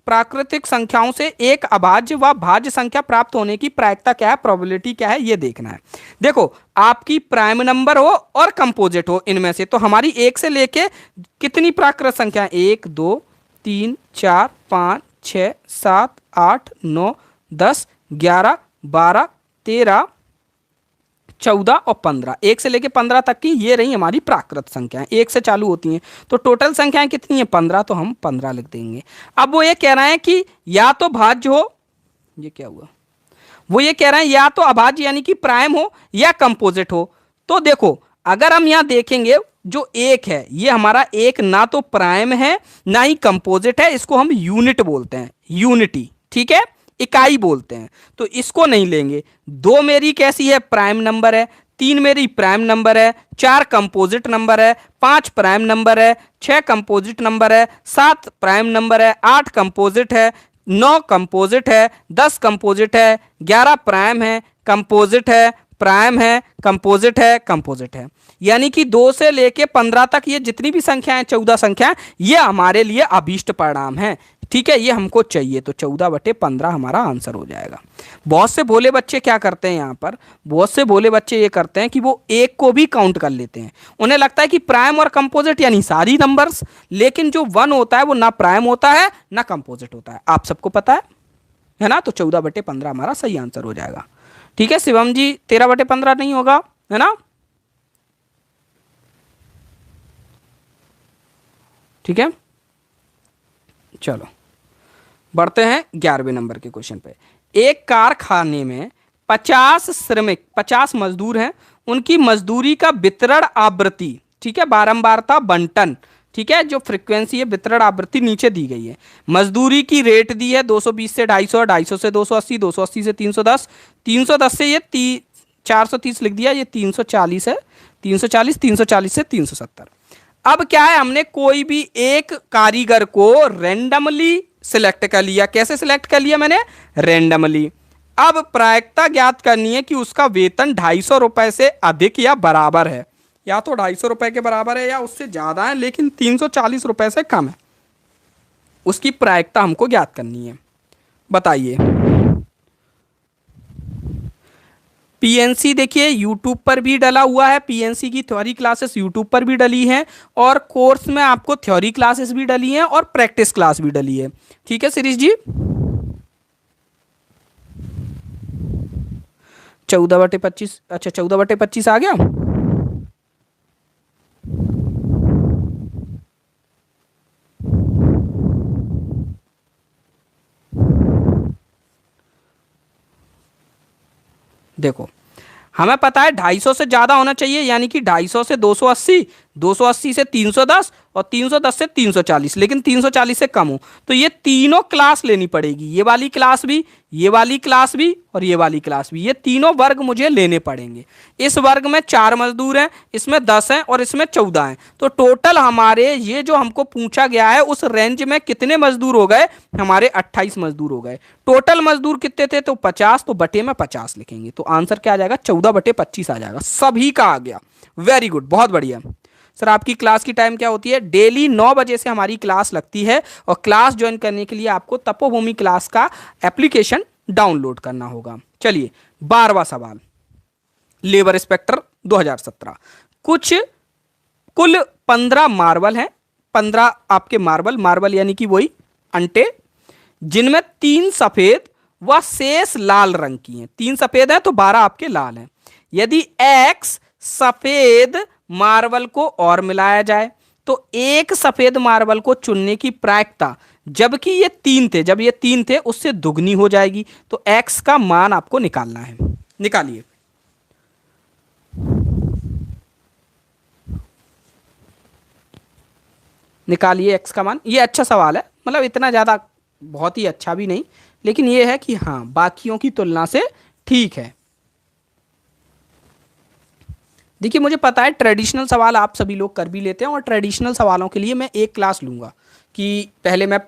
प्राकृतिक संख्याओं से एक अभाज्य व भाज्य संख्या प्राप्त होने की प्रायिकता क्या है, प्रोबेबिलिटी क्या है, ये देखना है। देखो, आपकी प्राइम नंबर हो और कंपोजिट हो, इनमें से तो हमारी 1 से लेके कितनी प्राकृत संख्या, 1 2 3 4 5 6 7 8 9 10 11 12 13 14 और 15, 1 से लेके 15 तक की ये रही हमारी प्राकृत संख्याएं, 1 से चालू होती हैं, तो टोटल संख्याएं कितनी है, 15, तो हम 15 लिख देंगे। अब वो ये कह रहे हैं कि या तो भाज्य हो, ये क्या हुआ, वो ये कह रहे हैं या तो अभाज्य यानी कि प्राइम हो या कंपोजिट हो। तो देखो, अगर हम यहां देखेंगे, जो 1 है ये हमारा 1 ना तो प्राइम है ना ही कंपोजिट है, इसको हम यूनिट बोलते हैं, यूनिटी, ठीक है, इकाई बोलते हैं, तो इसको नहीं लेंगे। 2 मेरी कैसी है, प्राइम नंबर है, 3 मेरी प्राइम नंबर है, 4 कंपोजिट नंबर है, 5 प्राइम नंबर है, 6 कंपोजिट नंबर है, 7 प्राइम नंबर है, 8 कंपोजिट है, 9 कंपोजिट है, 10 कंपोजिट है, 11 प्राइम है, कंपोजिट है, प्राइम है, कंपोजिट है, कंपोजिट है। यानी कि 2 से लेके 15 तक ये जितनी भी संख्याएं, 14 संख्याएं, ये हमारे लिए अभीष्ट परिणाम है, ठीक है, ये हमको चाहिए, तो 14/15 हमारा आंसर हो जाएगा। बहुत से भोले बच्चे क्या करते हैं, यहाँ पर बहुत से भोले बच्चे ये करते हैं कि वो 1 को भी काउंट कर लेते हैं, उन्हें लगता है कि प्राइम और कंपोजिट यानी सारी नंबर्स, लेकिन जो 1 होता है वो ना प्राइम होता है ना कंपोजिट होता है, आप सबको पता है ना। तो 14/15 हमारा सही आंसर हो जाएगा, ठीक है। शिवम जी 13/15 नहीं होगा, है ना, ठीक है। चलो बढ़ते हैं 11वें नंबर के क्वेश्चन पे। एक कारखाने में 50 श्रमिक 50 मजदूर हैं, उनकी मजदूरी का वितरण आवृत्ति, ठीक है, बारंबारता बंटन, ठीक है, जो फ्रीक्वेंसी है वितरण आवृत्ति नीचे दी गई है। मजदूरी की रेट दी है 220 से 250, 250 से 280, 280 से 310, 310 से ये 430 लिख दिया, ये 340 है, 340, 340 से 370। अब क्या है, हमने कोई भी एक कारीगर को रेंडमली सिलेक्ट कर लिया। कैसे सिलेक्ट कर लिया मैंने? रेंडमली। अब प्रायिकता ज्ञात करनी है कि उसका वेतन 250 रुपए से अधिक या बराबर है, या तो 250 रुपए के बराबर है या उससे ज्यादा है, लेकिन 340 रुपए से कम है। उसकी प्रायिकता हमको ज्ञात करनी है। बताइए। पीएनसी देखिए यूट्यूब पर भी डला हुआ है, पीएनसी की थ्योरी क्लासेस यूट्यूब पर भी डली हैं, और कोर्स में आपको थ्योरी क्लासेस भी डली हैं और प्रैक्टिस क्लास भी डली है। ठीक है शिरीष जी। 14/25, अच्छा 14/25 आ गया। देखो हमें पता है 250 से ज्यादा होना चाहिए, यानी कि 250 से 280, 280 से 310 और 310 से 340, लेकिन 340 से कम हो तो ये तीनों क्लास लेनी पड़ेगी। ये वाली क्लास भी, ये वाली क्लास भी और ये वाली क्लास भी, ये तीनों वर्ग मुझे लेने पड़ेंगे। इस वर्ग में 4 मजदूर हैं, इसमें 10 हैं और इसमें 14 हैं, तो टोटल हमारे ये जो हमको पूछा गया है उस रेंज में कितने मजदूर हो गए? हमारे 28 मजदूर हो गए। टोटल मजदूर कितने थे? तो 50, तो बटे में 50 लिखेंगे, तो आंसर क्या आ जाएगा? 14/25 आ जाएगा। सभी का आ गया, वेरी गुड, बहुत बढ़िया। सर आपकी क्लास की टाइम क्या होती है? डेली 9 बजे से हमारी क्लास लगती है, और क्लास ज्वाइन करने के लिए आपको तपोभूमि क्लास का एप्लीकेशन डाउनलोड करना होगा। चलिए 12वां सवाल, लेबर इंस्पेक्टर 2017। कुल 15 मार्बल हैं, 15 आपके मार्बल यानी कि वही अंटे, जिनमें 3 सफेद व शेष लाल रंग की हैं। 3 सफेद हैं तो 12 आपके लाल हैं। यदि x सफेद मार्बल को और मिलाया जाए तो एक सफेद मार्बल को चुनने की प्रायिकता, जबकि ये 3 थे, जब ये 3 थे उससे दुगनी हो जाएगी। तो x का मान आपको निकालना है। निकालिए। निकालिए x का मान। ये अच्छा सवाल है, मतलब इतना ज्यादा बहुत ही अच्छा भी नहीं, लेकिन ये है कि हाँ बाकियों की तुलना से ठीक है। देखिए मुझे पता है ट्रेडिशनल सवाल आप सभी लोग कर भी लेते हैं, और ट्रेडिशनल सवालों के लिए मैं एक क्लास लूँगा कि पहले मैं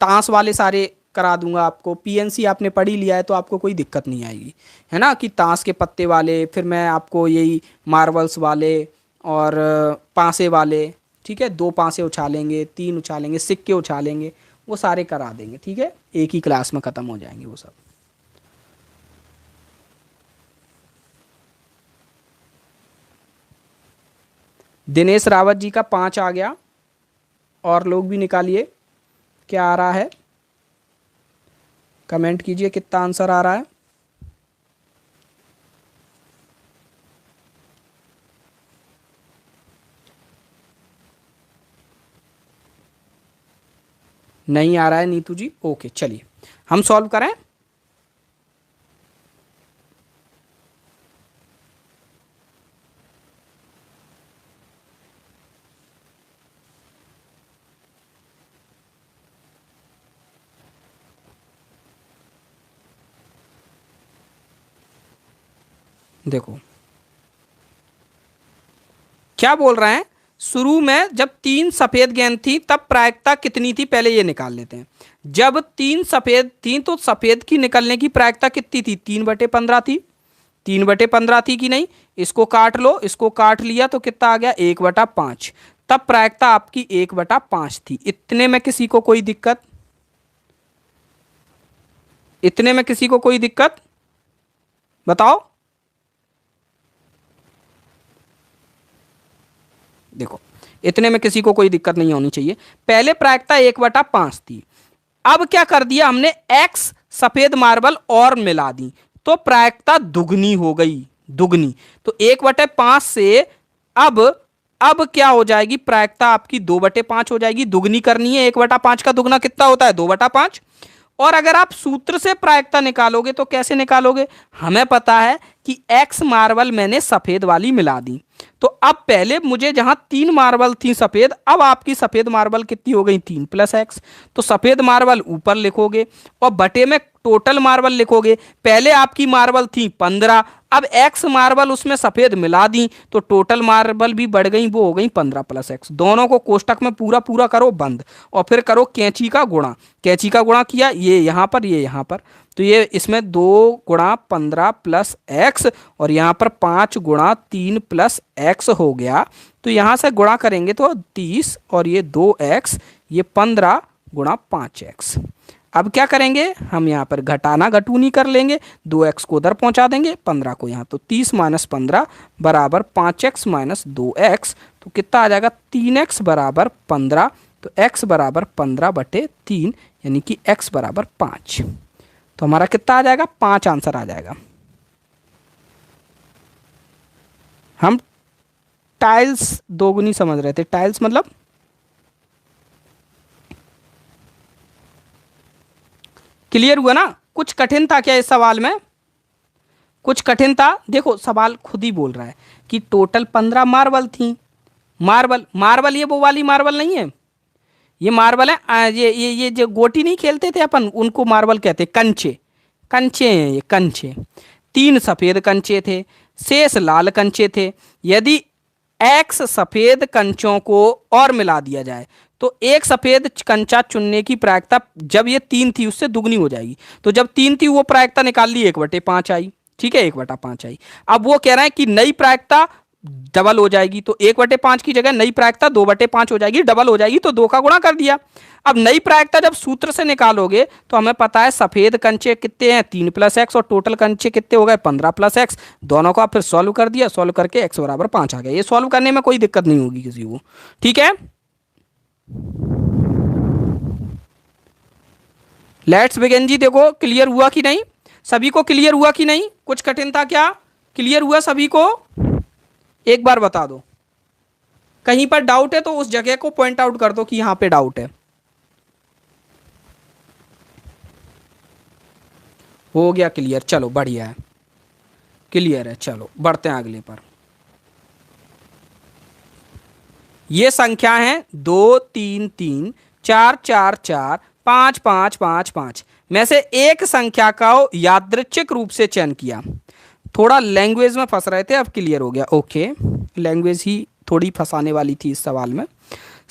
ताश वाले सारे करा दूंगा आपको। पीएनसी आपने पढ़ ही लिया है तो आपको कोई दिक्कत नहीं आएगी, है ना, कि ताश के पत्ते वाले, फिर मैं आपको यही मार्बल्स वाले और पांसे वाले, ठीक है, 2 पांसे उछालेंगे, 3 उछालेंगे, सिक्के उछालेंगे, वो सारे करा देंगे। ठीक है, एक ही क्लास में ख़त्म हो जाएंगे वो सब। दिनेश रावत जी का 5 आ गया, और लोग भी निकालिए क्या आ रहा है, कमेंट कीजिए कितना आंसर आ रहा है। नहीं आ रहा है नीतू जी, ओके चलिए हम सॉल्व करें। देखो क्या बोल रहे हैं, शुरू में जब 3 सफेद गेंद थी तब प्रायिकता कितनी थी, पहले ये निकाल लेते हैं। जब 3 सफेद थी तो सफेद की निकलने की प्रायिकता कितनी थी? 3/15 थी। 3/15 थी कि नहीं? इसको काट लो, इसको काट लिया तो कितना आ गया? 1/5। तब प्रायिकता आपकी 1/5 थी। इतने में किसी को कोई दिक्कत? इतने में किसी को कोई दिक्कत बताओ? देखो इतने में किसी को कोई दिक्कत नहीं होनी चाहिए। पहले प्रायिकता 1/5 थी, अब क्या कर दिया हमने? x सफेद मार्बल और मिला दी तो प्रायिकता दुगनी हो गई, दुगनी। तो 1/5 से अब क्या हो जाएगी? प्रायिकता आपकी 2/5 हो जाएगी। दुगनी करनी है, 1/5 का दुगना कितना होता है? 2/5। और अगर आप सूत्र से प्रायिकता निकालोगे तो कैसे निकालोगे? हमें पता है कि x मार्बल मैंने सफेद वाली मिला दी, तो अब पहले मुझे जहां 3 मार्बल थी सफेद, अब आपकी सफेद मार्बल कितनी हो गई? 3 + x। तो सफेद मार्बल ऊपर लिखोगे और बटे में टोटल मार्बल लिखोगे। पहले आपकी मार्बल थी 15, अब x मार्बल उसमें सफेद मिला दी तो टोटल मार्बल भी बढ़ गई, वो हो गई 15 + x। दोनों को कोष्टक में पूरा पूरा करो बंद और फिर करो कैंची का गुणा। कैंची का गुणा किया, ये यहाँ पर ये यहाँ पर, तो ये इसमें 2 × 15 + x और यहाँ पर 5 × 3 + x हो गया। तो यहाँ से गुणा करेंगे तो 30 और ये 2x, ये 15 × 5x। अब क्या करेंगे हम? यहाँ पर घटाना घटूनी कर लेंगे, 2x को उधर पहुंचा देंगे, 15 को यहाँ, तो 30 - 15 बराबर 5x - 2x। तो कितना आ जाएगा? 3x बराबर 15। तो x बराबर 15/3 यानी कि x बराबर 5। तो हमारा कितना आ जाएगा? 5 आंसर आ जाएगा। हम टाइल्स दोगुनी समझ रहे थे, टाइल्स मतलब क्लियर हुआ ना? कुछ कठिन था क्या इस सवाल में? कुछ कठिन था? देखो सवाल खुद ही बोल रहा है कि टोटल 15 मार्बल थी। मार्बल मार्बल ये वो वाली मार्बल नहीं है, ये मार्बल है ये जो गोटी नहीं खेलते थे अपन, उनको मार्बल कहते हैं। कंचे, कंचे हैं ये, कंचे। 3 सफेद कंचे थे, शेष लाल कंचे थे। यदि x सफेद कंचों को और मिला दिया जाए तो एक सफेद कंचा चुनने की प्रायिकता, जब ये 3 थी उससे दुगनी हो जाएगी। तो जब 3 थी वो प्रायिकता निकाल ली, 1/5 आई। ठीक है, 1/5 आई। अब वो कह रहा है कि नई प्रायिकता डबल हो जाएगी, तो 1/5 की जगह नई प्रायिकता 2/5 हो जाएगी, डबल हो जाएगी, तो 2 का गुणा कर दिया। अब नई प्रायिकता जब सूत्र से निकालोगे तो हमें पता है सफेद कंचे कितने हैं? 3 + x और टोटल कंचे कितने हो गए? 15 + x। दोनों को आप फिर सॉल्व कर दिया, सॉल्व करके x बराबर 5 आ गया। ये सॉल्व करने में कोई दिक्कत नहीं होगी किसी को। ठीक है, लेट्स बिगिन जी। देखो क्लियर हुआ कि नहीं? सभी को क्लियर हुआ कि नहीं? कुछ कठिन था क्या? क्लियर हुआ सभी को? एक बार बता दो। कहीं पर डाउट है तो उस जगह को पॉइंट आउट कर दो कि यहां पे डाउट है। हो गया क्लियर? चलो बढ़िया है, क्लियर है। चलो बढ़ते हैं अगले पर। ये संख्या है 2 3 3 4 4 4 5 5 5 5 में से एक संख्या का यादृच्छिक रूप से चयन किया। थोड़ा लैंग्वेज में फंस रहे थे, अब क्लियर हो गया। ओके, लैंग्वेज ही थोड़ी फंसाने वाली थी इस सवाल में।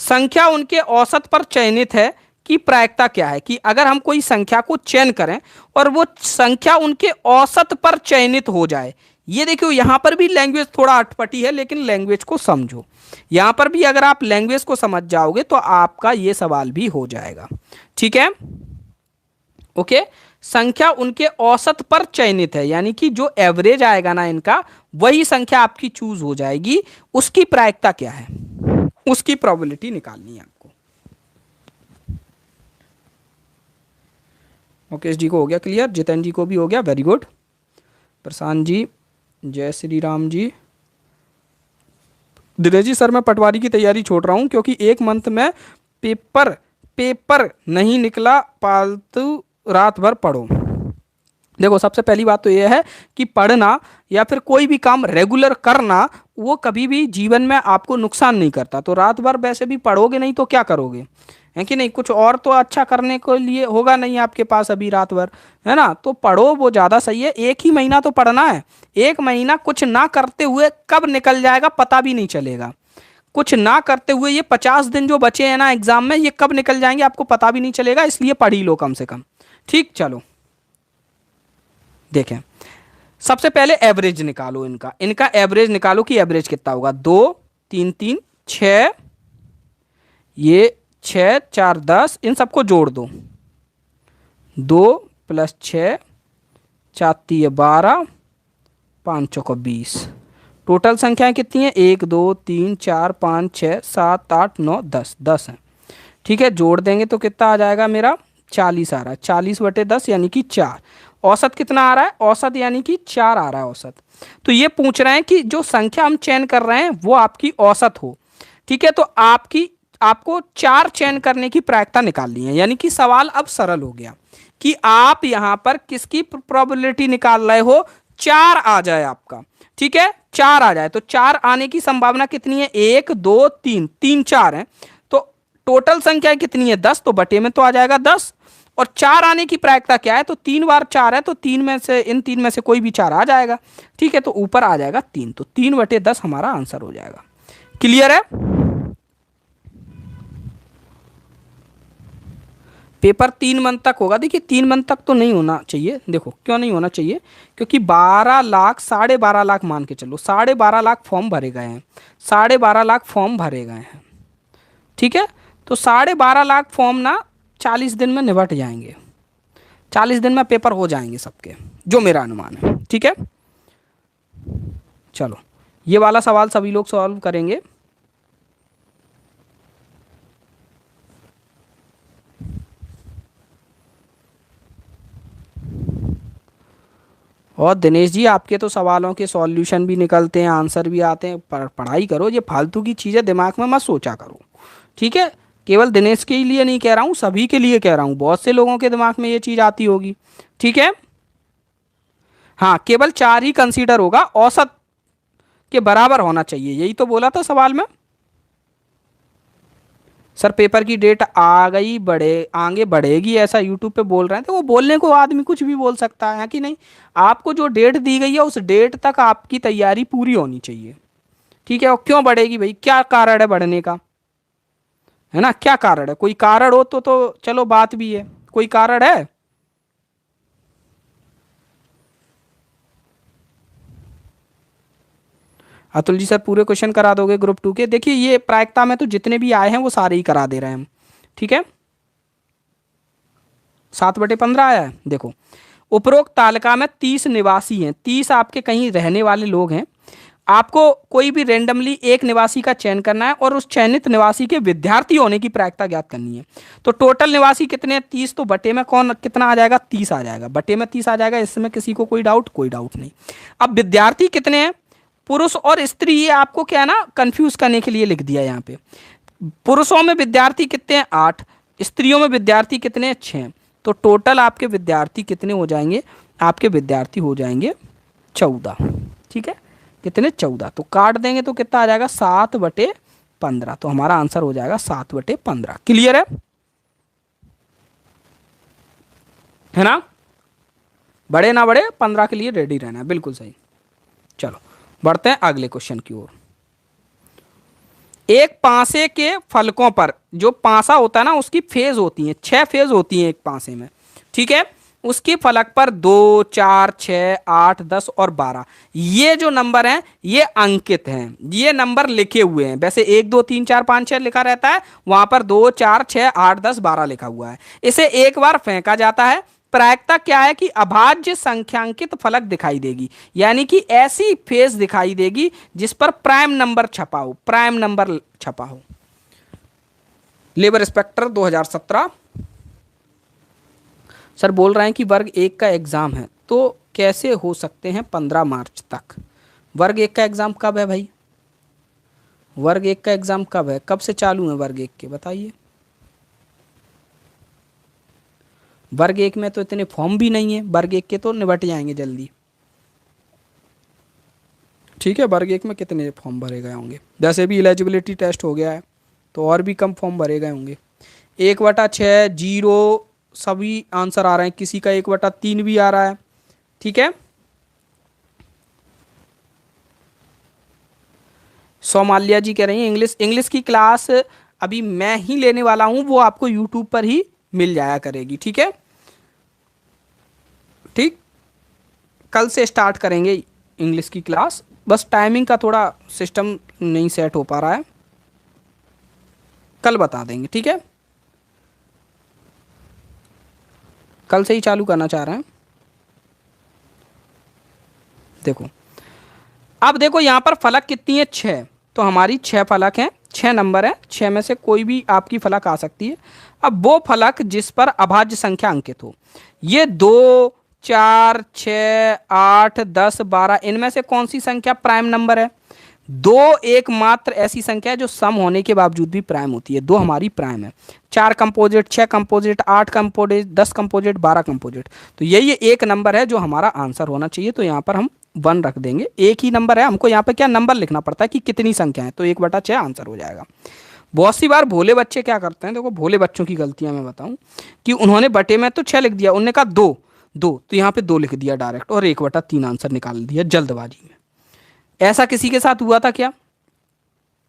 संख्या उनके औसत पर चयनित है कि प्रायिकता क्या है? कि अगर हम कोई संख्या को चयन करें और वो संख्या उनके औसत पर चयनित हो जाए। ये देखियो यहां पर भी लैंग्वेज थोड़ा अटपटी है, लेकिन लैंग्वेज को समझो। यहां पर भी अगर आप लैंग्वेज को समझ जाओगे तो आपका ये सवाल भी हो जाएगा। ठीक है, ओके। संख्या उनके औसत पर चयनित है, यानी कि जो एवरेज आएगा ना इनका, वही संख्या आपकी चूज हो जाएगी। उसकी प्रायिकता क्या है, उसकी प्रोबेबिलिटी निकालनी है आपको। मुकेश जी को हो गया क्लियर, जितेंद्र जी को भी हो गया, वेरी गुड। प्रशांत जी, जय श्री राम जी। दिनेश जी, सर मैं पटवारी की तैयारी छोड़ रहा हूं क्योंकि 1 मंथ में पेपर नहीं निकला, फालतू रात भर पढ़ो। देखो सबसे पहली बात तो यह है कि पढ़ना या फिर कोई भी काम रेगुलर करना वो कभी भी जीवन में आपको नुकसान नहीं करता। तो रात भर वैसे भी पढ़ोगे नहीं तो क्या करोगे, है कि नहीं? कुछ और तो अच्छा करने के लिए होगा नहीं आपके पास अभी रात भर, है ना? तो पढ़ो, वो ज़्यादा सही है। 1 ही महीना तो पढ़ना है। 1 महीना कुछ ना करते हुए कब निकल जाएगा पता भी नहीं चलेगा। कुछ ना करते हुए ये 50 दिन जो बचे हैं ना एग्जाम में, ये कब निकल जाएंगे आपको पता भी नहीं चलेगा। इसलिए पढ़ ही लो कम से कम। ठीक, चलो देखें। सबसे पहले एवरेज निकालो इनका एवरेज निकालो कि एवरेज कितना होगा। 2 3 3 6, ये 6 4 10, इन सबको जोड़ दो। 2 + 6 4 3 12 5 चौको 20। टोटल संख्याएं कितनी है? 1 2 3 4 5 6 7 8 9 10 10 है। ठीक है, जोड़ देंगे तो कितना आ जाएगा मेरा? 40 आ रहा है। 40/10 यानी कि 4। औसत कितना आ रहा है? औसत यानी कि 4 आ रहा है औसत। तो ये पूछ रहे हैं कि जो संख्या हम चयन कर रहे हैं वो आपकी औसत हो। ठीक है, तो आपको 4 चयन करने की प्रायिकता निकालनी है। यानी कि सवाल अब सरल हो गया कि आप यहां पर किसकी प्रोबेबिलिटी निकाल रहे हो, 4 आ जाए आपका। ठीक है, 4 आ जाए तो 4 आने की संभावना कितनी है, 1 2 3, 3 4 है। तो टोटल संख्या कितनी है, 10, तो बटे में तो आ जाएगा 10। और 4 आने की प्रायिकता क्या है, तो 3 बार 4 है, तो 3 में से, इन 3 में से कोई भी 4 आ जाएगा। ठीक है, तो ऊपर आ जाएगा 3, तो 3/10 हमारा आंसर हो जाएगा। क्लियर है? पेपर 3 मंथ तक होगा। देखिए 3 मंथ तक तो नहीं होना चाहिए। देखो क्यों नहीं होना चाहिए, क्योंकि 12 लाख, 12.5 लाख मान के चलो, 12.5 लाख फॉर्म भरे गए हैं, 12.5 लाख फॉर्म भरे गए हैं। ठीक है, तो 12.5 लाख फॉर्म ना 40 दिन में निपट जाएंगे, 40 दिन में पेपर हो जाएंगे सबके, जो मेरा अनुमान है। ठीक है, चलो ये वाला सवाल सभी लोग सॉल्व करेंगे। और दिनेश जी आपके तो सवालों के सॉल्यूशन भी निकलते हैं, आंसर भी आते हैं, पर पढ़ाई करो, ये फालतू की चीज़ें दिमाग में मत सोचा करो। ठीक है, केवल दिनेश के लिए नहीं कह रहा हूँ, सभी के लिए कह रहा हूँ, बहुत से लोगों के दिमाग में ये चीज़ आती होगी। ठीक है, हाँ केवल 4 ही कंसीडर होगा, औसत के बराबर होना चाहिए, यही तो बोला था सवाल में। सर पेपर की डेट आ गई, आगे बढ़ेगी ऐसा यूट्यूब पे बोल रहे हैं, तो वो बोलने को आदमी कुछ भी बोल सकता है कि नहीं। आपको जो डेट दी गई है उस डेट तक आपकी तैयारी पूरी होनी चाहिए। ठीक है, और क्यों बढ़ेगी भाई, क्या कारण है बढ़ने का, है ना, क्या कारण है, कोई कारण हो तो चलो बात भी है, कोई कारण है। अतुल जी सर पूरे क्वेश्चन करा दोगे ग्रुप 2 के? देखिए ये प्रायिकता में तो जितने भी आए हैं वो सारे ही करा दे रहे हैं हम। ठीक है, 7/15 आया है। देखो उपरोक्त तालिका में 30 निवासी हैं, 30 आपके कहीं रहने वाले लोग हैं। आपको कोई भी रेंडमली एक निवासी का चयन करना है और उस चयनित निवासी के विद्यार्थी होने की प्रायिकता ज्ञात करनी है। तो टोटल निवासी कितने हैं, 30, तो बटे में कौन कितना आ जाएगा, 30 आ जाएगा, बटे में 30 आ जाएगा, इसमें किसी को कोई डाउट नहीं। अब विद्यार्थी कितने हैं, पुरुष और स्त्री, ये आपको क्या है ना कंफ्यूज करने के लिए लिख दिया यहाँ पे। पुरुषों में विद्यार्थी कितने हैं, 8, स्त्रियों में विद्यार्थी कितने हैं, 6। तो टोटल आपके विद्यार्थी कितने हो जाएंगे, आपके विद्यार्थी हो जाएंगे 14। ठीक है, कितने, 14, तो काट देंगे तो कितना आ जाएगा, 7/15, तो हमारा आंसर हो जाएगा 7/15। क्लियर है ना? बड़े ना बड़े, 15 के लिए रेडी रहना है, बिल्कुल सही। चलो बढ़ते हैं अगले क्वेश्चन की ओर। एक पासे के फलकों पर, जो पासा होता है ना उसकी फेज होती है, 6 फेज होती हैं एक पासे में। ठीक है, उसकी फलक पर 2 4 6 8 10 और 12, ये जो नंबर हैं ये अंकित हैं, ये नंबर लिखे हुए हैं। वैसे 1 2 3 4 5 6 लिखा रहता है, वहां पर 2 4 6 8 10 12 लिखा हुआ है। इसे एक बार फेंका जाता है। प्रायिकता क्या है कि अभाज्य संख्यांकित फलक दिखाई देगी, यानी कि ऐसी फेज दिखाई देगी जिस पर प्राइम नंबर छपा हो, प्राइम नंबर छपा हो। Labour inspector 2017। सर बोल रहे हैं कि वर्ग 1 का एग्जाम है, तो कैसे हो सकते हैं 15 मार्च तक? वर्ग 1 का एग्जाम कब है भाई, वर्ग 1 का एग्जाम कब है, कब से चालू है वर्ग 1 के, बताइए। वर्ग 1 में तो इतने फॉर्म भी नहीं है, वर्ग 1 के तो निपट जाएंगे जल्दी। ठीक है, वर्ग 1 में कितने फॉर्म भरे गए होंगे, जैसे भी एलिजिबिलिटी टेस्ट हो गया है तो और भी कम फॉर्म भरे गए होंगे। 1/6 0 सभी आंसर आ रहे हैं, किसी का 1/3 भी आ रहा है। ठीक है, सोमालिया जी कह रही हैं इंग्लिश की क्लास अभी मैं ही लेने वाला हूं, वो आपको यूट्यूब पर ही मिल जाया करेगी। ठीक है, ठीक, कल से स्टार्ट करेंगे इंग्लिश की क्लास, बस टाइमिंग का थोड़ा सिस्टम नहीं सेट हो पा रहा है, कल बता देंगे। ठीक है, कल से ही चालू करना चाह रहे हैं। देखो अब देखो यहाँ पर फलक कितनी है, 6, तो हमारी 6 फलक हैं, 6 नंबर है, 6 में से कोई भी आपकी फलक आ सकती है। अब वो फलक जिस पर अभाज्य संख्या अंकित हो, ये 2 4 6 8 10 12, इनमें से कौन सी संख्या प्राइम नंबर है? दो एकमात्र ऐसी संख्या है जो सम होने के बावजूद भी प्राइम होती है। दो हमारी प्राइम है। 4 composite, 6 composite, 8 composite, 10 composite, 12 composite. तो यही एक नंबर है जो हमारा आंसर होना चाहिए। तो यहाँ पर हम 1 रख देंगे। एक ही नंबर है, हमको यहाँ पे क्या नंबर लिखना पड़ता है कि कितनी संख्या है, तो 1/6 आंसर हो जाएगा। बहुत सी बार भोले बच्चे क्या करते हैं, देखो भोले बच्चों की गलतियां मैं बताऊं कि उन्होंने बटे में तो 6 लिख दिया, उन्होंने कहा 2 2, तो यहाँ पे 2 लिख दिया डायरेक्ट और 1/3 आंसर निकाल दिया जल्दबाजी में। ऐसा किसी के साथ हुआ था क्या?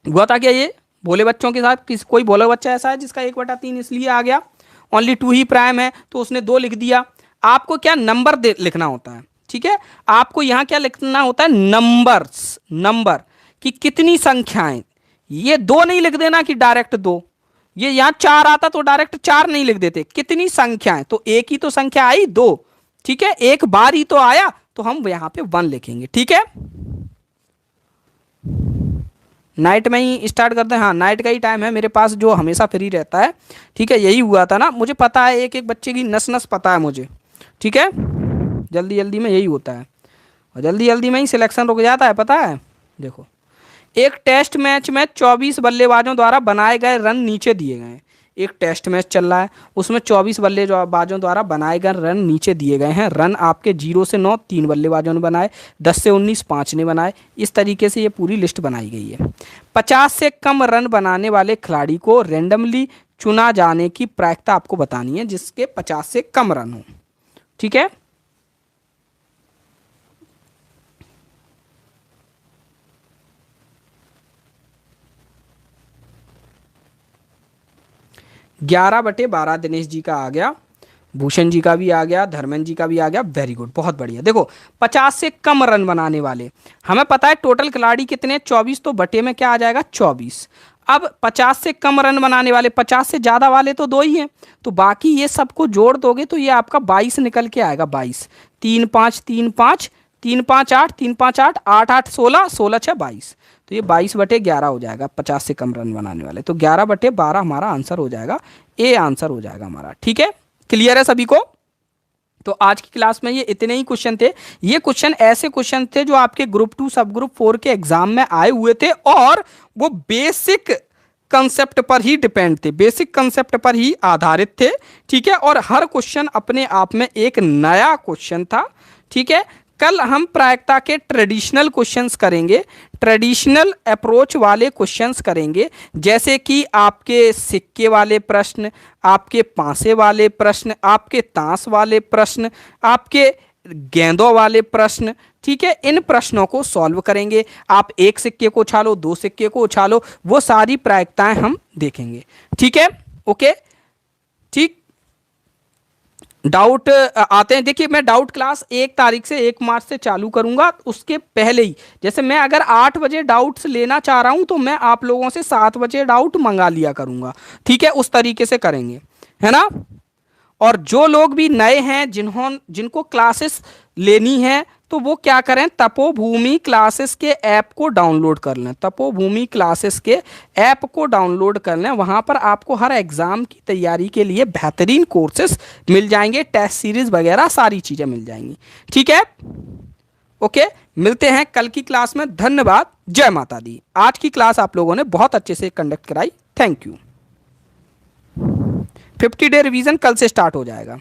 हुआ था क्या ये भोले बच्चों के साथ? कोई भोला बच्चा ऐसा है जिसका 1/3 इसलिए आ गया? ओनली 2 ही प्राइम है तो उसने 2 लिख दिया। आपको क्या नंबर लिखना होता है, ठीक है। आपको यहां क्या लिखना होता है, नंबर्स, नंबर कि कितनी संख्याएं। ये 2 नहीं लिख देना कि डायरेक्ट 2। ये यहां 4 आता तो डायरेक्ट 4 नहीं लिख देते, कितनी संख्याएं। तो एक ही तो संख्या आई 2, ठीक है, एक बार ही तो आया, तो हम यहां पे 1 लिखेंगे, ठीक है। नाइट में ही स्टार्ट करते हैं। हाँ, नाइट का ही टाइम है मेरे पास जो हमेशा फ्री रहता है, ठीक है। यही हुआ था ना, मुझे पता है, एक एक बच्चे की नस नस पता है मुझे, ठीक है। जल्दी जल्दी में यही होता है और जल्दी जल्दी में ही सिलेक्शन रुक जाता है, पता है। देखो, एक टेस्ट मैच में 24 बल्लेबाजों द्वारा बनाए गए रन नीचे दिए गए हैं। एक टेस्ट मैच चल रहा है, उसमें 24 बल्लेबाजों द्वारा बनाए गए रन नीचे दिए गए हैं। रन आपके 0 से 9 3 बल्लेबाजों ने बनाए, 10 से 19 5 ने बनाए। इस तरीके से ये पूरी लिस्ट बनाई गई है। 50 से कम रन बनाने वाले खिलाड़ी को रेंडमली चुना जाने की प्रायिकता आपको बतानी है, जिसके 50 से कम रन हो, ठीक है। ग्यारह बटे 12 दिनेश जी का आ गया, भूषण जी का भी आ गया, धर्मेंद्र जी का भी आ गया। वेरी गुड, बहुत बढ़िया। देखो, 50 से कम रन बनाने वाले, हमें पता है टोटल खिलाड़ी कितने, 24, तो बटे में क्या आ जाएगा, 24। अब 50 से कम रन बनाने वाले, 50 से ज्यादा वाले तो 2 ही हैं, तो बाकी ये सबको जोड़ दोगे तो ये आपका 22 निकल के आएगा। 22, 3 5 3 5 3 5 8, 3 5 8 8 8 16 16 6 22, तो ये 22/11 हो जाएगा 50 से कम रन बनाने वाले। तो 11/12 हमारा आंसर हो जाएगा, ए आंसर हो जाएगा हमारा, ठीक है। क्लियर है सभी को? तो आज की क्लास में ये इतने ही क्वेश्चन थे। ये क्वेश्चन ऐसे क्वेश्चन थे जो आपके ग्रुप 2 सब ग्रुप 4 के एग्जाम में आए हुए थे और वो बेसिक कंसेप्ट पर ही डिपेंड थे, बेसिक कंसेप्ट पर ही आधारित थे, ठीक है। और हर क्वेश्चन अपने आप में एक नया क्वेश्चन था, ठीक है। कल हम प्रायिकता के ट्रेडिशनल क्वेश्चंस करेंगे, ट्रेडिशनल अप्रोच वाले क्वेश्चंस करेंगे, जैसे कि आपके सिक्के वाले प्रश्न, आपके पासे वाले प्रश्न, आपके ताश वाले प्रश्न, आपके गेंदों वाले प्रश्न, ठीक है। इन प्रश्नों को सॉल्व करेंगे। आप एक सिक्के को उछालो, 2 सिक्के को उछालो, वो सारी प्रायिकताएं हम देखेंगे, ठीक है। ओके, ठीक। डाउट आते हैं, देखिए मैं डाउट क्लास 1 तारीख से 1 मार्च से चालू करूंगा। उसके पहले ही, जैसे मैं अगर 8 बजे डाउट्स लेना चाह रहा हूं तो मैं आप लोगों से 7 बजे डाउट मंगा लिया करूंगा, ठीक है। उस तरीके से करेंगे, है ना। और जो लोग भी नए हैं, जिनको क्लासेस लेनी है, तो वो क्या करें, तपोभूमि क्लासेस के ऐप को डाउनलोड कर लें। तपोभूमि क्लासेस के ऐप को डाउनलोड कर लें। वहाँ पर आपको हर एग्ज़ाम की तैयारी के लिए बेहतरीन कोर्सेस मिल जाएंगे, टेस्ट सीरीज वगैरह सारी चीज़ें मिल जाएंगी, ठीक है। ओके, मिलते हैं कल की क्लास में। धन्यवाद, जय माता दी। आज की क्लास आप लोगों ने बहुत अच्छे से कंडक्ट कराई, थैंक यू। 50 डे रिवीजन कल से स्टार्ट हो जाएगा।